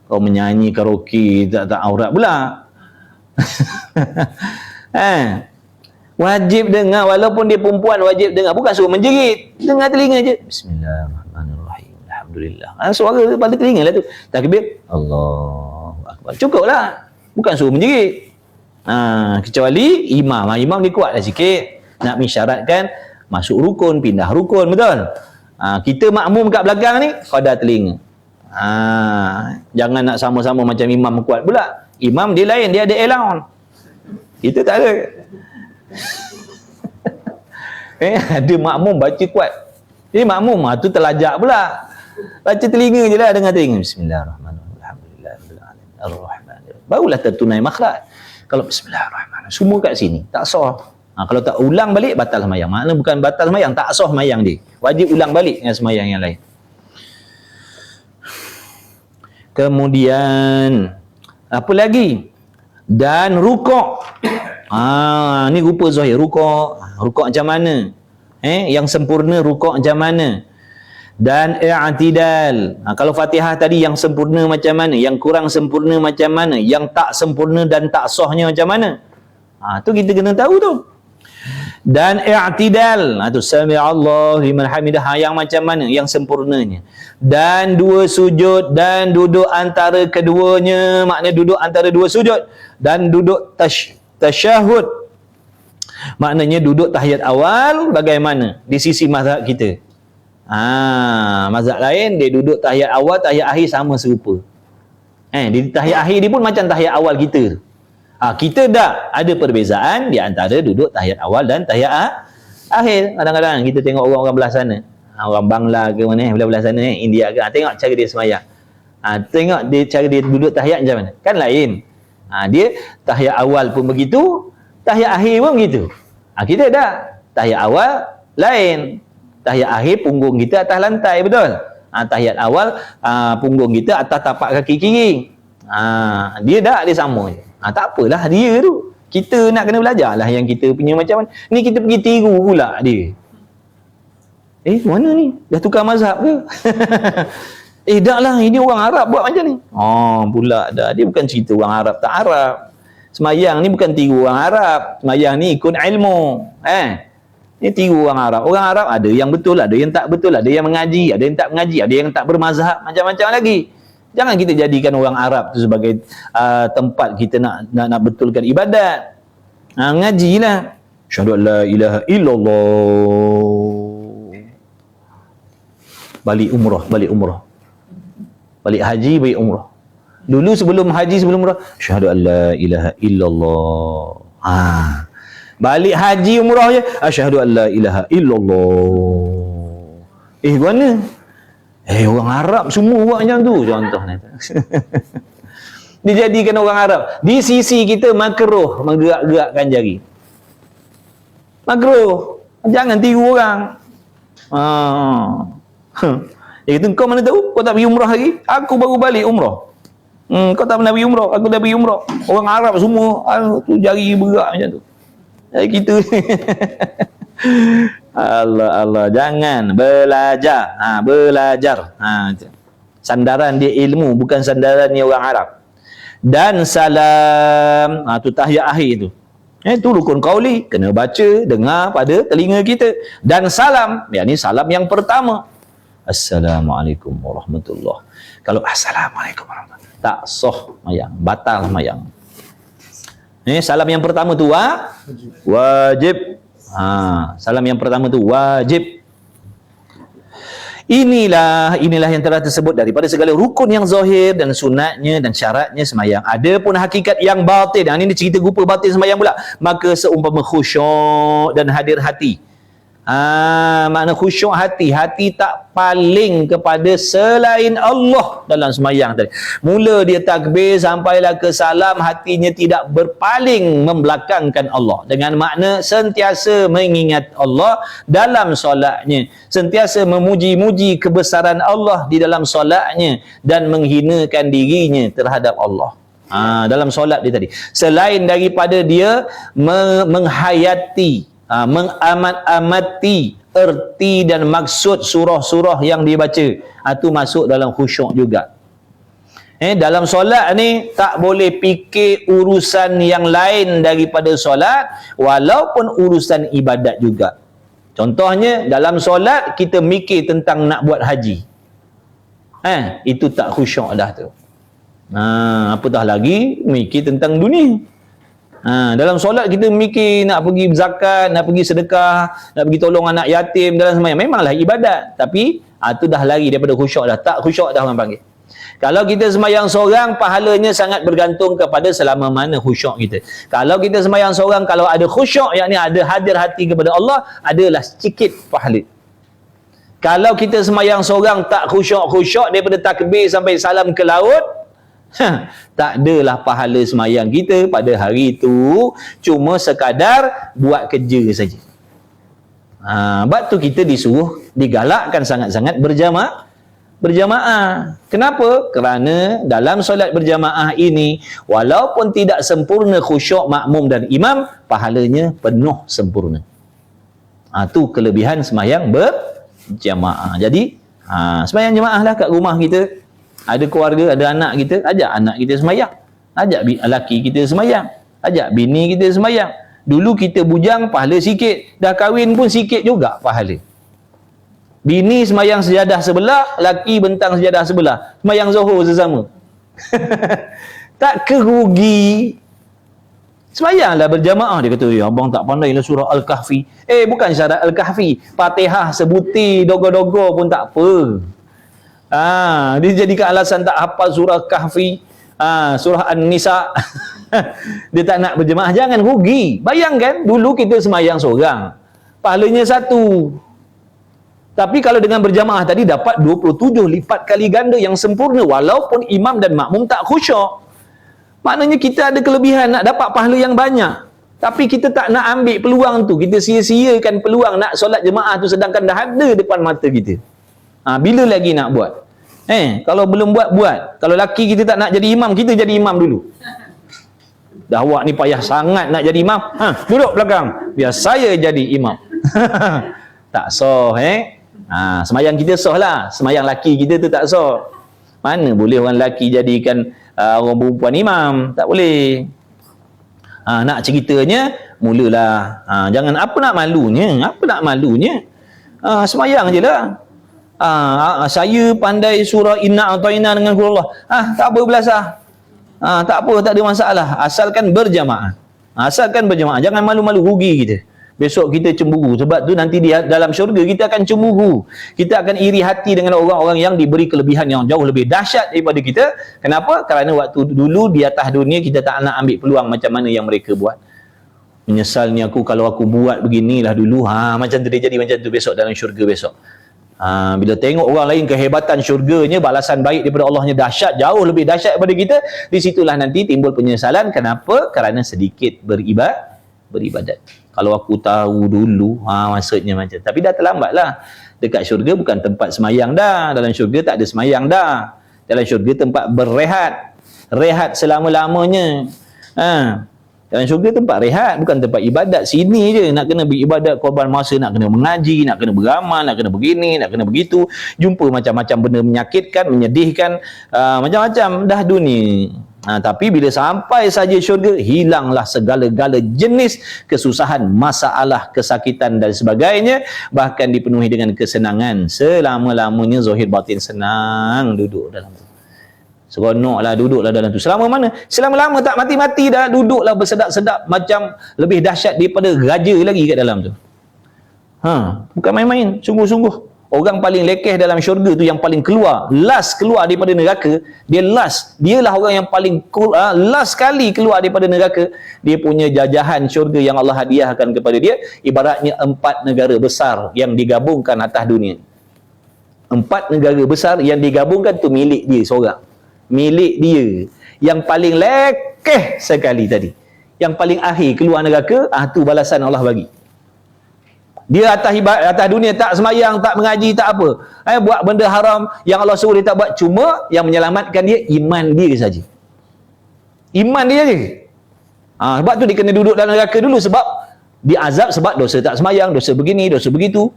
Kau menyanyi karaoke tak aurat pula. Wajib dengar, walaupun dia perempuan wajib dengar, bukan suruh menjerit, dengar telinga je. Bismillahirrahmanirrahim, alhamdulillah. Suara pada telinga lah tu. Takbir, Allahu Akbar, cukup lah, bukan suruh menjerit. Kecuali imam dia kuat lah sikit, nak mensyaratkan masuk rukun, pindah rukun, betul? Kita makmum kat belakang ni, qada telinga. Jangan nak sama-sama macam imam kuat pula. Imam dia lain, dia ada allowance, kita tak ada. Ada makmum baca kuat, jadi makmum tu terlajak pula, baca telinga je lah, dengar telinga. Bismillahirrahmanirrahim, alhamdulillahirabbil arrahmanirrahim, barulah tertunai makhraj. Kalau bismillahirrahmanirrahim semua kat sini, tak sah. Kalau tak ulang balik, batal semayang. Maknanya bukan batal semayang, tak sah semayang dia, wajib ulang balik dengan semayang yang lain. Kemudian apa lagi? Dan rukuk. Ni rupa zahir, rukuk macam mana? Yang sempurna rukuk macam mana? Dan i'tidal. Kalau Fatihah tadi yang sempurna macam mana, yang kurang sempurna macam mana, yang tak sempurna dan tak sahnya macam mana, tu kita kena tahu tu. Dan i'tidal, tu sami'allahu liman hamidah, yang macam mana, yang sempurnanya. Dan dua sujud dan duduk antara keduanya, maknanya duduk antara dua sujud, dan duduk tasyahud, maknanya duduk tahiyat awal bagaimana di sisi mazhab kita. Mazhab lain dia duduk tahiyat awal, tahiyat akhir sama serupa. Di tahiyat akhir dia pun macam tahiyat awal kita. Kita dah ada perbezaan di antara duduk tahiyat awal dan tahiyat akhir. Kadang-kadang kita tengok orang-orang belah sana, orang Bangla ke mana, belah sana, India ke, tengok cara dia semayang. Tengok dia cara dia duduk tahiyat macam mana, kan lain. Dia tahiyat awal pun begitu, tahiyat akhir pun begitu. Kita dah tahiyat awal lain, tahiyat akhir punggung kita atas lantai, betul? Tahiyat awal punggung kita atas tapak kaki kiri. Dia sama je. Tak apalah dia tu, kita nak kena belajar lah yang kita punya macam mana. Ni kita pergi tiru pula dia. Mana ni? Dah tukar mazhab ke? Dah lah, ini orang Arab buat macam ni. Pula dah, dia bukan cerita orang Arab tak Arab. Semayang ni bukan tiru orang Arab, semayang ni ikut ilmu. Ni tiru orang Arab. Orang Arab ada yang betul, ada yang tak betul, ada yang mengaji, ada yang tak mengaji, ada yang tak bermazhab, macam-macam lagi. Jangan kita jadikan orang Arab tu sebagai tempat kita nak betulkan ibadat. Ngajilah. Asyhadu an la ilaha illallah. Balik umrah. Balik haji, balik umrah. Dulu sebelum haji, sebelum umrah, asyhadu an la ilaha illallah. Balik haji umrah je, asyhadu an la ilaha illallah. Mana? Orang Arab semua buat macam tu, contohnya. Dijadikan orang Arab. Di sisi kita makruh menggerak-gerakkan jari. Makruh. Jangan tiru orang. Kata, kau mana tahu? Kau tak pergi umrah lagi? Aku baru balik umrah. Kau tak pernah pergi umrah? Aku dah pergi umrah. Orang Arab semua tu jari bergerak macam tu. Jadi kita Allah, jangan belajar. Belajar. Sandaran dia ilmu, bukan sandaran dia orang Arab. Dan salam, tu tahiyat akhir tu. Itu rukun qauli, kena baca, dengar pada telinga kita. Dan salam, yakni salam yang pertama. Assalamualaikum warahmatullahi. Kalau assalamualaikum warahmatullahi, tak sah mayang, batal mayang. Salam yang pertama tu wajib. Salam yang pertama tu wajib. Inilah yang telah tersebut daripada segala rukun yang zahir dan sunatnya dan syaratnya semayang. Ada pun hakikat yang batin. Ini cerita rupa batin semayang pula. Maka seumpama khusyuk dan hadir hati. Makna khusyuk hati. Hati tak paling kepada selain Allah dalam sembahyang tadi. Mula dia takbir sampailah ke salam, hatinya tidak berpaling membelakangkan Allah. Dengan makna sentiasa mengingat Allah dalam solatnya. Sentiasa memuji-muji kebesaran Allah di dalam solatnya dan menghinakan dirinya terhadap Allah. Dalam solat dia tadi. Selain daripada dia menghayati, mengamat-amati erti dan maksud surah-surah yang dia baca, itu masuk dalam khusyuk juga. Dalam solat ni tak boleh fikir urusan yang lain daripada solat, walaupun urusan ibadat juga. Contohnya dalam solat kita mikir tentang nak buat haji, itu tak khusyuk dah tu. Apatah lagi mikir tentang dunia. Dalam solat kita mikir nak pergi zakat, nak pergi sedekah, nak pergi tolong anak yatim dalam sembahyang. Memanglah ibadat, tapi itu dah lari daripada khusyuk dah. Tak khusyuk dah orang panggil. Kalau kita sembahyang seorang, pahalanya sangat bergantung kepada selama mana khusyuk kita. Kalau kita sembahyang seorang, kalau ada khusyuk, yakni ada hadir hati kepada Allah, adalah sedikit pahala. Kalau kita sembahyang seorang tak khusyuk-khusyuk daripada takbir sampai salam ke laut, tak adalah pahala semayang kita pada hari itu, cuma sekadar buat kerja saja. Sebab tu kita disuruh, digalakkan sangat-sangat berjamaah. Kenapa? Kerana dalam solat berjamaah ini, walaupun tidak sempurna khusyuk makmum dan imam, pahalanya penuh sempurna. Tu kelebihan semayang berjamaah. Jadi semayang jamaah lah kat rumah kita. Ada keluarga, ada anak kita, ajak anak kita semayang, ajak lelaki kita semayang, ajak bini kita semayang. Dulu kita bujang, pahala sikit. Dah kahwin pun sikit juga pahala. Bini semayang sejadah sebelah, lelaki bentang sejadah sebelah, semayang zuhur sesama. Tak kerugi. Semayanglah berjamaah. Dia kata, abang tak pandai lah surah Al-Kahfi. Bukan syarat Al-Kahfi, Fatihah sebutir dogo-dogo pun tak apa. Dia jadikan alasan tak hafal surah Kahfi, surah An-Nisa. Dia tak nak berjemaah. Jangan rugi. Bayangkan dulu kita semayang seorang, pahalanya 1. Tapi kalau dengan berjamaah tadi dapat 27 lipat kali ganda yang sempurna, walaupun imam dan makmum tak khusyuk. Maknanya kita ada kelebihan nak dapat pahala yang banyak, tapi kita tak nak ambil peluang tu. Kita sia-siakan peluang nak solat jemaah tu, sedangkan dah ada depan mata kita. Bila lagi nak buat? Kalau belum buat. Kalau laki kita tak nak jadi imam, kita jadi imam dulu. Dah awak ni payah sangat nak jadi imam. Duduk belakang, biar saya jadi imam. Tak sah. Semayang kita sah lah. Semayang laki kita tu tak sah. Mana boleh orang laki jadikan orang perempuan imam? Tak boleh. Nak ceritanya, mulalah. Jangan apa nak malunya. Semayang je lah. Saya pandai surah Inna atau Inna dengan Qul Allah. Tak apa belasah. Tak apa, tak ada masalah. Asalkan berjamaah. Jangan malu-malu, rugi kita. Besok kita cemburu. Sebab tu nanti di dalam syurga kita akan cemburu. Kita akan iri hati dengan orang-orang yang diberi kelebihan yang jauh lebih dahsyat daripada kita. Kenapa? Kerana waktu dulu di atas dunia kita tak nak ambil peluang macam mana yang mereka buat. Menyesalnya aku kalau aku buat beginilah dulu. Macam tu dia jadi macam tu besok dalam syurga besok. Bila tengok orang lain kehebatan syurganya, balasan baik daripada Allahnya dahsyat, jauh lebih dahsyat daripada kita, di situlah nanti timbul penyesalan. Kenapa? Kerana sedikit beribadat. Kalau aku tahu dulu, maksudnya macam. Tapi dah terlambat lah. Dekat syurga bukan tempat semayang dah. Dalam syurga tak ada semayang dah. Dalam syurga tempat berehat. Rehat selama-lamanya. Dalam syurga tempat rehat, bukan tempat ibadat. Sini je nak kena beribadat, korban masa, nak kena mengaji, nak kena beramal, nak kena begini, nak kena begitu. Jumpa macam-macam benda menyakitkan, menyedihkan, macam-macam dah dunia. Tapi bila sampai saja syurga, hilanglah segala-gala jenis kesusahan, masalah, kesakitan dan sebagainya. Bahkan dipenuhi dengan kesenangan. Selama-lamanya zahir batin senang duduk dalam tu. Seronoklah duduklah dalam tu. Selama mana? Selama-lama tak mati-mati dah, duduklah bersedap-sedap macam lebih dahsyat daripada raja lagi kat dalam tu. Bukan main-main, sungguh-sungguh. orang paling lekeh dalam syurga tu, yang paling keluar, last keluar daripada neraka, dialah orang yang paling last sekali keluar daripada neraka. Dia punya jajahan syurga yang Allah hadiahkan kepada dia ibaratnya 4 negara besar yang digabungkan atas dunia. 4 negara besar yang digabungkan tu milik dia seorang, milik dia yang paling lekeh sekali tadi, yang paling akhir keluar neraka. Tu balasan Allah bagi dia. Atas dunia tak semayang, tak mengaji, tak apa, buat benda haram yang Allah suruh dia tak buat. Cuma yang menyelamatkan dia iman dia saja, iman dia je. Sebab tu dia kena duduk dalam neraka dulu, sebab diazab sebab dosa tak semayang, dosa begini, dosa begitu.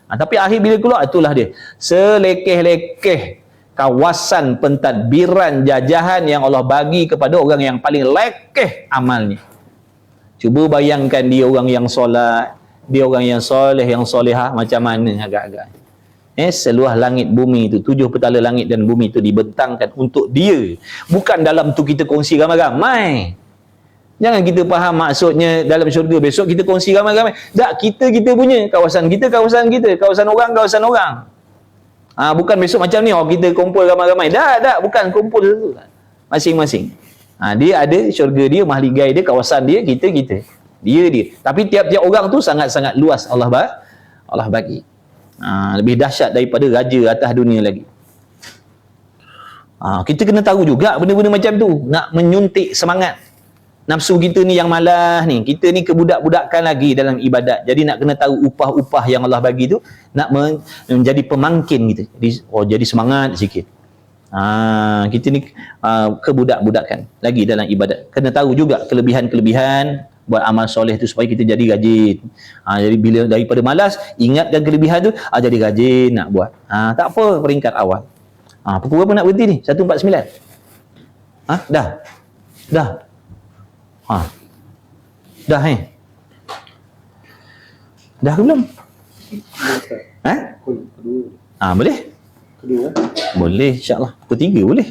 Tapi akhir bila keluar, itulah dia selekeh-lekeh kawasan pentadbiran jajahan yang Allah bagi kepada orang yang paling lekeh amalnya. Cuba bayangkan dia orang yang solat, dia orang yang soleh, yang solehah, macam mana agak-agak. Seluas langit bumi itu, 7 petala langit dan bumi itu dibentangkan untuk dia. Bukan dalam tu kita kongsi ramai-ramai. Jangan kita faham maksudnya dalam syurga besok kita kongsi ramai-ramai. Tak, kita punya, kawasan kita, kawasan orang. Bukan besok macam ni, kita kumpul ramai-ramai. Tak, bukan kumpul tu. Masing-masing. Dia ada syurga dia, mahligai dia, kawasan dia, kita. Dia. Tapi tiap-tiap orang tu sangat-sangat luas Allah bagi. Lebih dahsyat daripada raja atas dunia lagi. Kita kena tahu juga benda-benda macam tu, nak menyuntik semangat nafsu kita ni yang malas ni. Kita ni kebudak-budakan lagi dalam ibadat. Jadi nak kena tahu upah-upah yang Allah bagi tu, nak menjadi pemangkin kita. Jadi semangat sikit. Kita ni kebudak-budakan lagi dalam ibadat. Kena tahu juga kelebihan-kelebihan buat amal soleh tu supaya kita jadi rajin. Jadi bila daripada malas, ingatkan kelebihan tu, jadi rajin nak buat. Tak apa, peringkat awal. Pukul berapa nak berhenti ni? 1.49. Dah. Dah Dah ke belum? Boleh? Kedua. Boleh, insya-Allah. Pukul 3 boleh.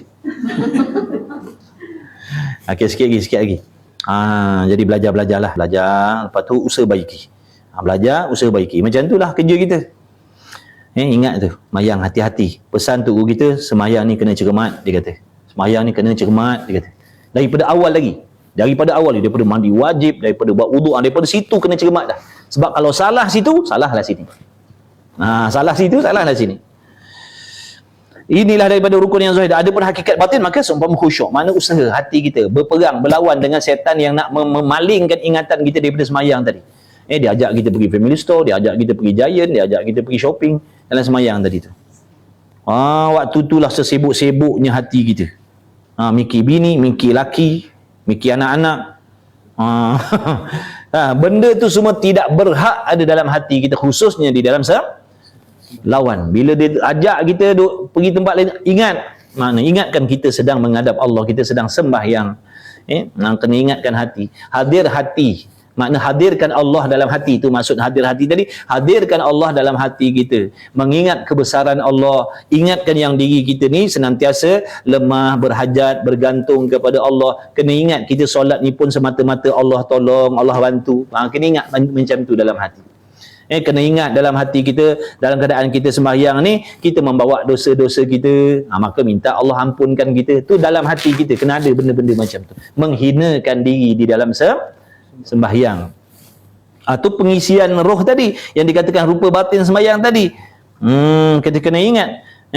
Okey, sikit lagi. Jadi belajar. Lepas tu usaha baiki. Belajar, usaha baiki. Macam itulah kerja kita. Ingat tu, semayang hati-hati. Pesan tu guru kita, semayang ni kena cermat, dia kata. Semayang ni kena cermat, dia kata. Daripada awal lagi. Daripada mandi wajib, daripada buat wuduk, daripada situ kena cermat dah. Sebab kalau salah situ, salahlah sini. Salah situ, salahlah sini. Inilah daripada rukun yang zahir. Ada pun hakikat batin, maka seumpama khusyuk. Mana usaha hati kita berperang, berlawan dengan setan yang nak memalingkan ingatan kita daripada semayang tadi. Dia ajak kita pergi family store, dia ajak kita pergi Giant, dia ajak kita pergi shopping dalam semayang tadi tu. Waktu itulah sesibuk-sibuknya hati kita. Mikir bini, mikir laki, mikir anak-anak. Benda tu semua tidak berhak ada dalam hati kita, khususnya di dalam lawan. Bila dia ajak kita pergi tempat lain, ingatkan kita sedang menghadap Allah, kita sedang sembahyang. Kena ingatkan hati. Hadir hati. Makna hadirkan Allah dalam hati, itu maksud hadir hati tadi. Hadirkan Allah dalam hati kita, mengingat kebesaran Allah. Ingatkan yang diri kita ni senantiasa lemah, berhajat, bergantung kepada Allah. Kena ingat kita solat ni pun semata-mata Allah tolong, Allah bantu. Kena ingat macam tu dalam hati. Kena ingat dalam hati kita, dalam keadaan kita sembahyang ni, kita membawa dosa-dosa kita, maka minta Allah ampunkan kita. Tu dalam hati kita kena ada benda-benda macam tu. Menghinakan diri di dalam sembahyang. Tu pengisian roh tadi yang dikatakan rupa batin sembahyang tadi. Kita kena ingat.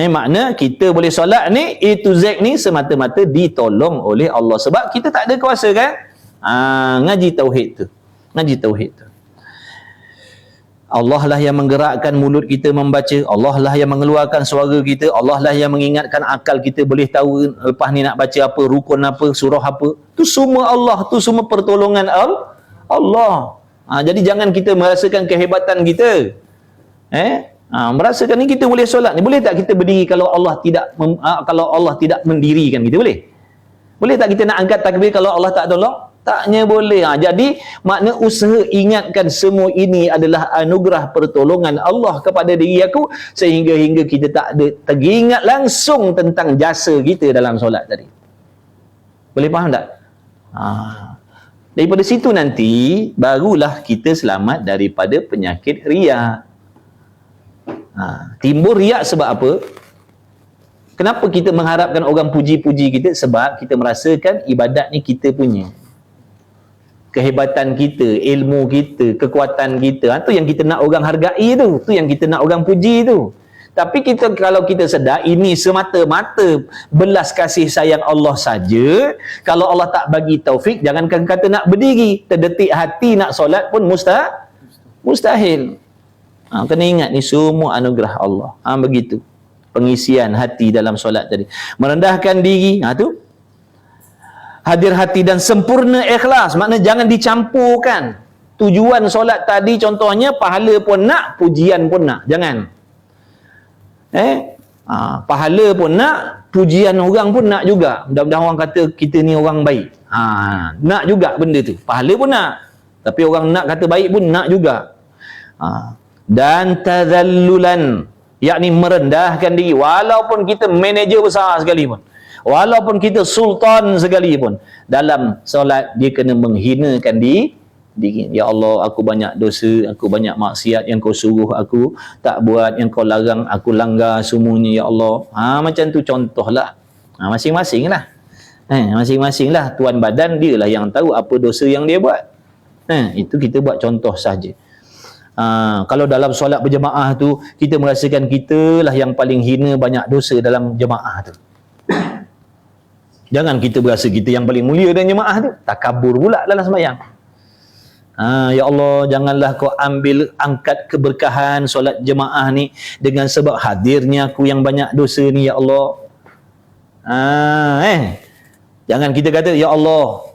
Makna kita boleh solat ni, A to Z ni semata-mata ditolong oleh Allah. Sebab kita tak ada kuasa kan? Ngaji tauhid tu. Allah lah yang menggerakkan mulut kita membaca, Allah lah yang mengeluarkan suara kita, Allah lah yang mengingatkan akal kita boleh tahu lepas ni nak baca apa, rukun apa, surah apa. Tu semua Allah, tu semua pertolongan Allah. Jadi jangan kita merasakan kehebatan kita. Merasakan ni kita boleh solat ni. Boleh tak kita berdiri kalau Allah tidak mendirikan kita? Boleh tak kita nak angkat takbir kalau Allah tak tolong? Taknya boleh. Jadi makna usaha ingatkan semua ini adalah anugerah pertolongan Allah kepada diri aku, sehingga kita tak ada teringat langsung tentang jasa kita dalam solat tadi. Boleh faham tak? Daripada situ nanti barulah kita selamat daripada penyakit riya. Timbul riak sebab apa? Kenapa kita mengharapkan orang puji-puji kita? Sebab kita merasakan ibadat ni kita punya. Kehebatan kita, ilmu kita, kekuatan kita, tu yang kita nak orang hargai tu. Tu yang kita nak orang puji tu. Tapi kalau kita sedar ini semata-mata belas kasih sayang Allah saja, kalau Allah tak bagi taufik, jangankan kata nak berdiri, terdetik hati nak solat pun mustahil. Kena ingat ni semua anugerah Allah. Begitu pengisian hati dalam solat tadi. Merendahkan diri, tu hadir hati dan sempurna ikhlas. Maknanya jangan dicampurkan. Tujuan solat tadi contohnya pahala pun nak, pujian pun nak. Jangan. Pahala pun nak, pujian orang pun nak juga. Mudah-mudahan orang kata kita ni orang baik. Nak juga benda tu. Pahala pun nak. Tapi orang nak kata baik pun nak juga. Dan tadhallulan, yakni merendahkan diri. Walaupun kita manager besar sekalipun, walaupun kita sultan sekalipun, dalam solat dia kena menghinakan diri. Ya Allah, aku banyak dosa, aku banyak maksiat yang kau suruh aku tak buat, yang kau larang aku langgar semuanya ya Allah. Macam tu contohlah. Masing-masing lah. Masing-masing lah. Tuan badan dia lah yang tahu apa dosa yang dia buat. Itu kita buat contoh saja. Kalau dalam solat berjemaah tu kita merasakan kita lah yang paling hina, banyak dosa dalam jemaah tu, jangan kita berasa kita yang paling mulia dalam jemaah tu. Takabur pula dalam sembahyang. Ya Allah, janganlah kau angkat keberkahan solat jemaah ni dengan sebab hadirnya aku yang banyak dosa ni ya Allah. Jangan kita kata ya Allah,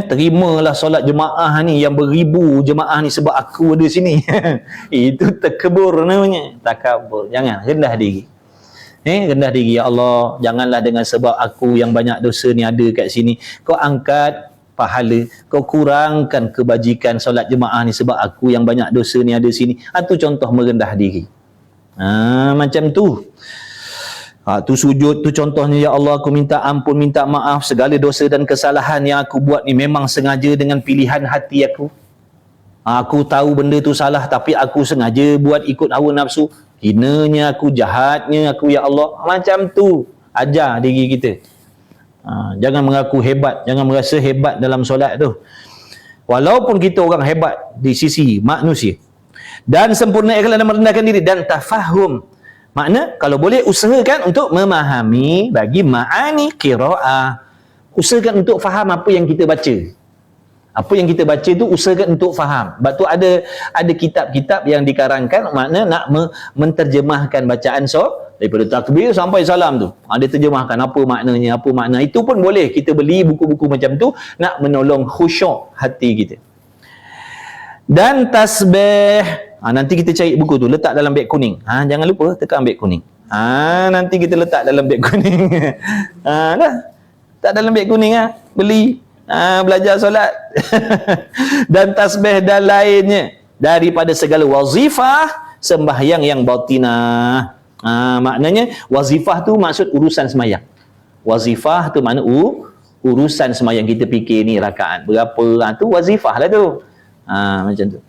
terimalah solat jemaah ni yang beribu jemaah ni sebab aku ada sini. Itu takabur namanya, takabur. Jangan, rendah diri. Rendah diri, ya Allah, janganlah dengan sebab aku yang banyak dosa ni ada kat sini kau angkat pahala, kau kurangkan kebajikan solat jemaah ni sebab aku yang banyak dosa ni ada sini. Tu contoh merendah diri. Macam tu. Tu sujud tu contohnya, ya Allah, aku minta ampun, minta maaf segala dosa dan kesalahan yang aku buat ni memang sengaja dengan pilihan hati aku. Aku tahu benda tu salah tapi aku sengaja buat ikut hawa nafsu. Hinanya aku, jahatnya aku ya Allah. Macam tu ajar diri kita. Jangan mengaku hebat, jangan merasa hebat dalam solat tu. Walaupun kita orang hebat di sisi manusia. Dan sempurna ikhlas dan merendahkan diri dan tafahum. Makna kalau boleh usahakan untuk memahami bagi ma'ani qiraah. Usahakan untuk faham apa yang kita baca. Apa yang kita baca tu usahakan untuk faham. Sebab tu ada kitab-kitab yang dikarangkan, makna nak menterjemahkan bacaan daripada takbir sampai salam tu. Dia terjemahkan apa maknanya, apa makna. Itu pun boleh. Kita beli buku-buku macam tu nak menolong khusyuk hati kita. Dan tasbih. Nanti kita cari buku tu, letak dalam beg kuning. Jangan lupa tekan beg kuning. Nanti kita letak dalam beg kuning. Letak dalam beg kuning beli. Belajar solat. Dan tasbih dan lainnya daripada segala wazifah sembahyang yang batinah. Maknanya wazifah tu maksud urusan sembahyang. Wazifah tu makna urusan sembahyang. Kita fikir ni rakaat berapa, tu wazifah lah tu. Macam tu.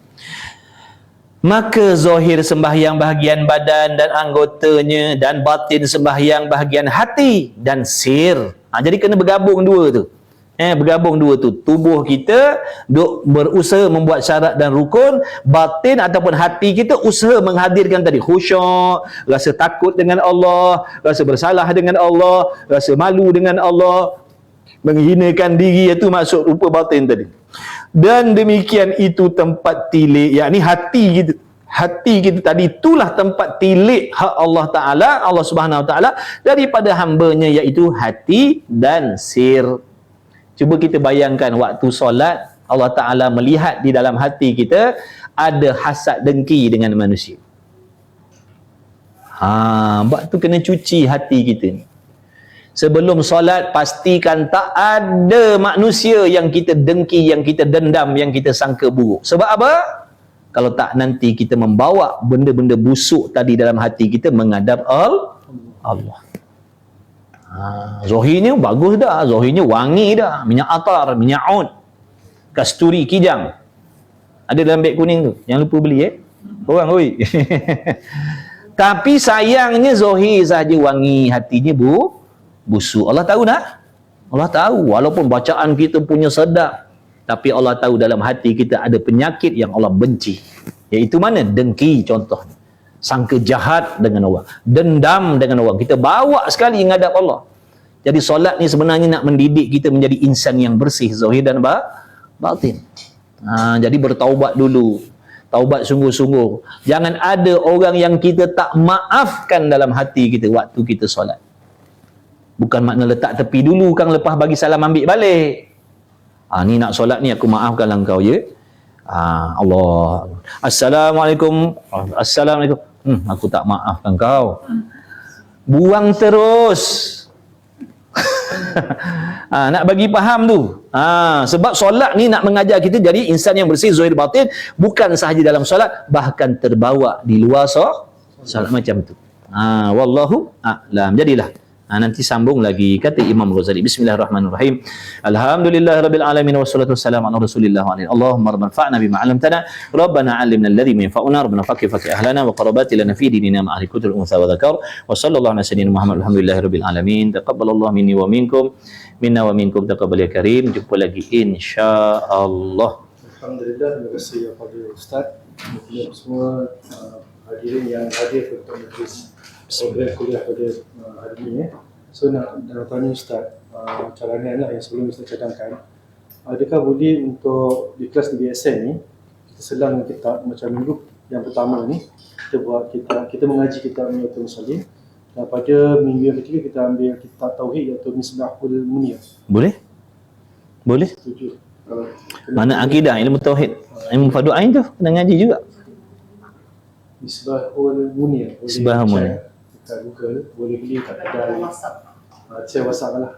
Maka zahir sembahyang bahagian badan dan anggotanya, dan batin sembahyang bahagian hati dan sir. Jadi kena bergabung dua tu. Bergabung dua tu. Tubuh kita duk berusaha membuat syarat dan rukun, batin ataupun hati kita usaha menghadirkan tadi khusyuk, rasa takut dengan Allah, rasa bersalah dengan Allah, rasa malu dengan Allah, menghinakan diri, itu maksud rupa batin tadi. Dan demikian itu tempat tilik, yakni hati kita. Hati kita tadi itulah tempat tilik hak Allah Ta'ala, Allah Subhanahu Wa Ta'ala daripada hambanya, iaitu hati dan sir. Cuba kita bayangkan waktu solat, Allah Ta'ala melihat di dalam hati kita ada hasad dengki dengan manusia. Sebab tu kena cuci hati kita ni. Sebelum solat, pastikan tak ada manusia yang kita dengki, yang kita dendam, yang kita sangka buruk. Sebab apa? Kalau tak, nanti kita membawa benda-benda busuk tadi dalam hati kita menghadap Allah. Zahirnya bagus dah, zahirnya wangi dah, minyak atar, minyak oud, kasturi, kijang ada dalam beg kuning tu, jangan lupa beli orang oi. Tapi sayangnya zahir saja wangi, hatinya busuk. Allah tahu tak? Allah tahu, walaupun bacaan kita punya sedap, tapi Allah tahu dalam hati kita ada penyakit yang Allah benci. Iaitu mana? Dengki contohnya. Sangka jahat dengan orang, dendam dengan orang. Kita bawa sekali ngadap Allah. Jadi solat ni sebenarnya nak mendidik kita menjadi insan yang bersih zahir dan batin. Jadi bertaubat dulu. Taubat sungguh-sungguh. Jangan ada orang yang kita tak maafkan dalam hati kita waktu kita solat. Bukan makna letak tepi dulu kang, lepas bagi salam ambil balik. Ni nak solat ni aku maafkanlah engkau ya. Allah. Assalamualaikum. Assalamualaikum. Aku tak maafkan kau. Buang terus. Nak bagi faham tu. Sebab solat ni nak mengajar kita jadi insan yang bersih zahir batin, bukan sahaja dalam solat, bahkan terbawa di luar solat macam tu. Wallahu a'lam. Jadilah nanti sambung lagi kata Imam Ghazali. Bismillahirrahmanirrahim. Alhamdulillahirabbil alamin wassalatu wassalamu ala rasulillah wa alihi. Allahumma rabbana fa'na bima 'allamtana, rabbana 'allimna alladhi yanfa'una, rabbana faqih ahlana wa qarabati lana fi dinina ma ahli kutul unsa wa dzakar. Wa sallallahu ala sayyidina Muhammad alhamdulillahirabbil alamin. Taqabbalallahu minni wa minkum, minna wa minkum taqabbal ya karim. Jumpa lagi insya-Allah. Alhamdulillah, terima kasih kepada Ustaz, kepada semua hadirin yang hadir untuk majlis program kuliah pada hari ini. So nak tanya Ustaz, cadangan lah yang sebelum Ustaz cadangkan, adakah boleh untuk di kelas BSN ni kita selang kitab macam minggu yang pertama ni kita mengaji kitab Miyatul Musallin, dan pada minggu yang ketiga kita ambil kitab Tauhid iaitu Misbahul Munir. Boleh? Boleh? Setuju? Mana akidah, ilmu tauhid, ilmu fardu ain tu kena ngaji juga. Misbahul Munir. Misbahul Munir. Kita Google, boleh beli kat kedai share WhatsApp lah.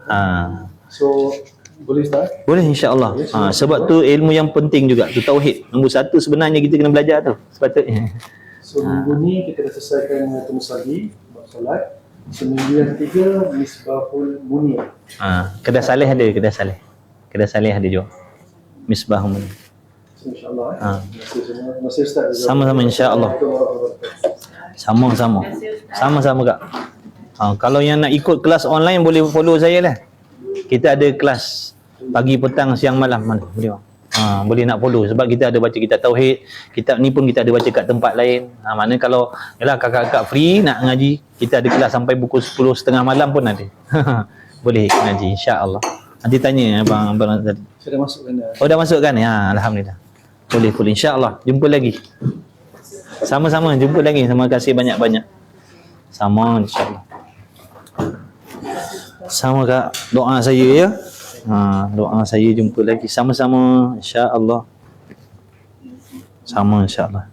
So boleh Ustaz? Boleh insya-Allah. Sebab tu ilmu yang penting juga tu, tauhid. Nombor satu sebenarnya kita kena belajar tu sepatutnya. So minggu ni kita dah selesaikan Miyatul Musallin, bab solat. Seminggu yang ketiga Misbahul Munir. Kedah Saleh ada, Kedah Saleh. Kedah Saleh ada juga. Misbahul Munir. So, InsyaAllah. Terima kasih Ustaz. Sama-sama insya-Allah. Sama-sama Kak. Kalau yang nak ikut kelas online boleh follow saya lah. Kita ada kelas pagi, petang, siang, malam. Boleh. Boleh nak follow sebab kita ada baca kitab tauhid. Kitab ni pun kita ada baca kat tempat lain. Mana kalau yalah kakak-kakak free nak ngaji, kita ada kelas sampai pukul 10.30 malam pun ada. Boleh ngaji insya-Allah. Nanti tanya abang tadi. Saya dah masukkan dah. Oh dah masuk kan? Alhamdulillah. Boleh insya-Allah. Jumpa lagi. Sama-sama, jumpa lagi. Terima kasih banyak-banyak. Sama insya-Allah. Sama Kak, doa saya ya. Doa saya jumpa lagi. Sama-sama insya-Allah. Sama insya-Allah.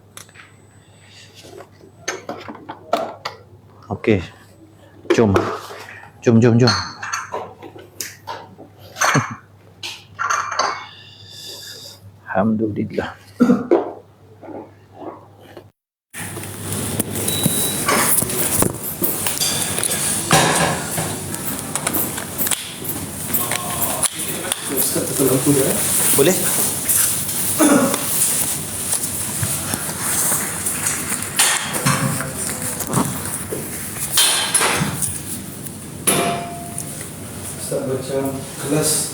Okey. Jom. Alhamdulillah. Boleh? Ustaz macam kelas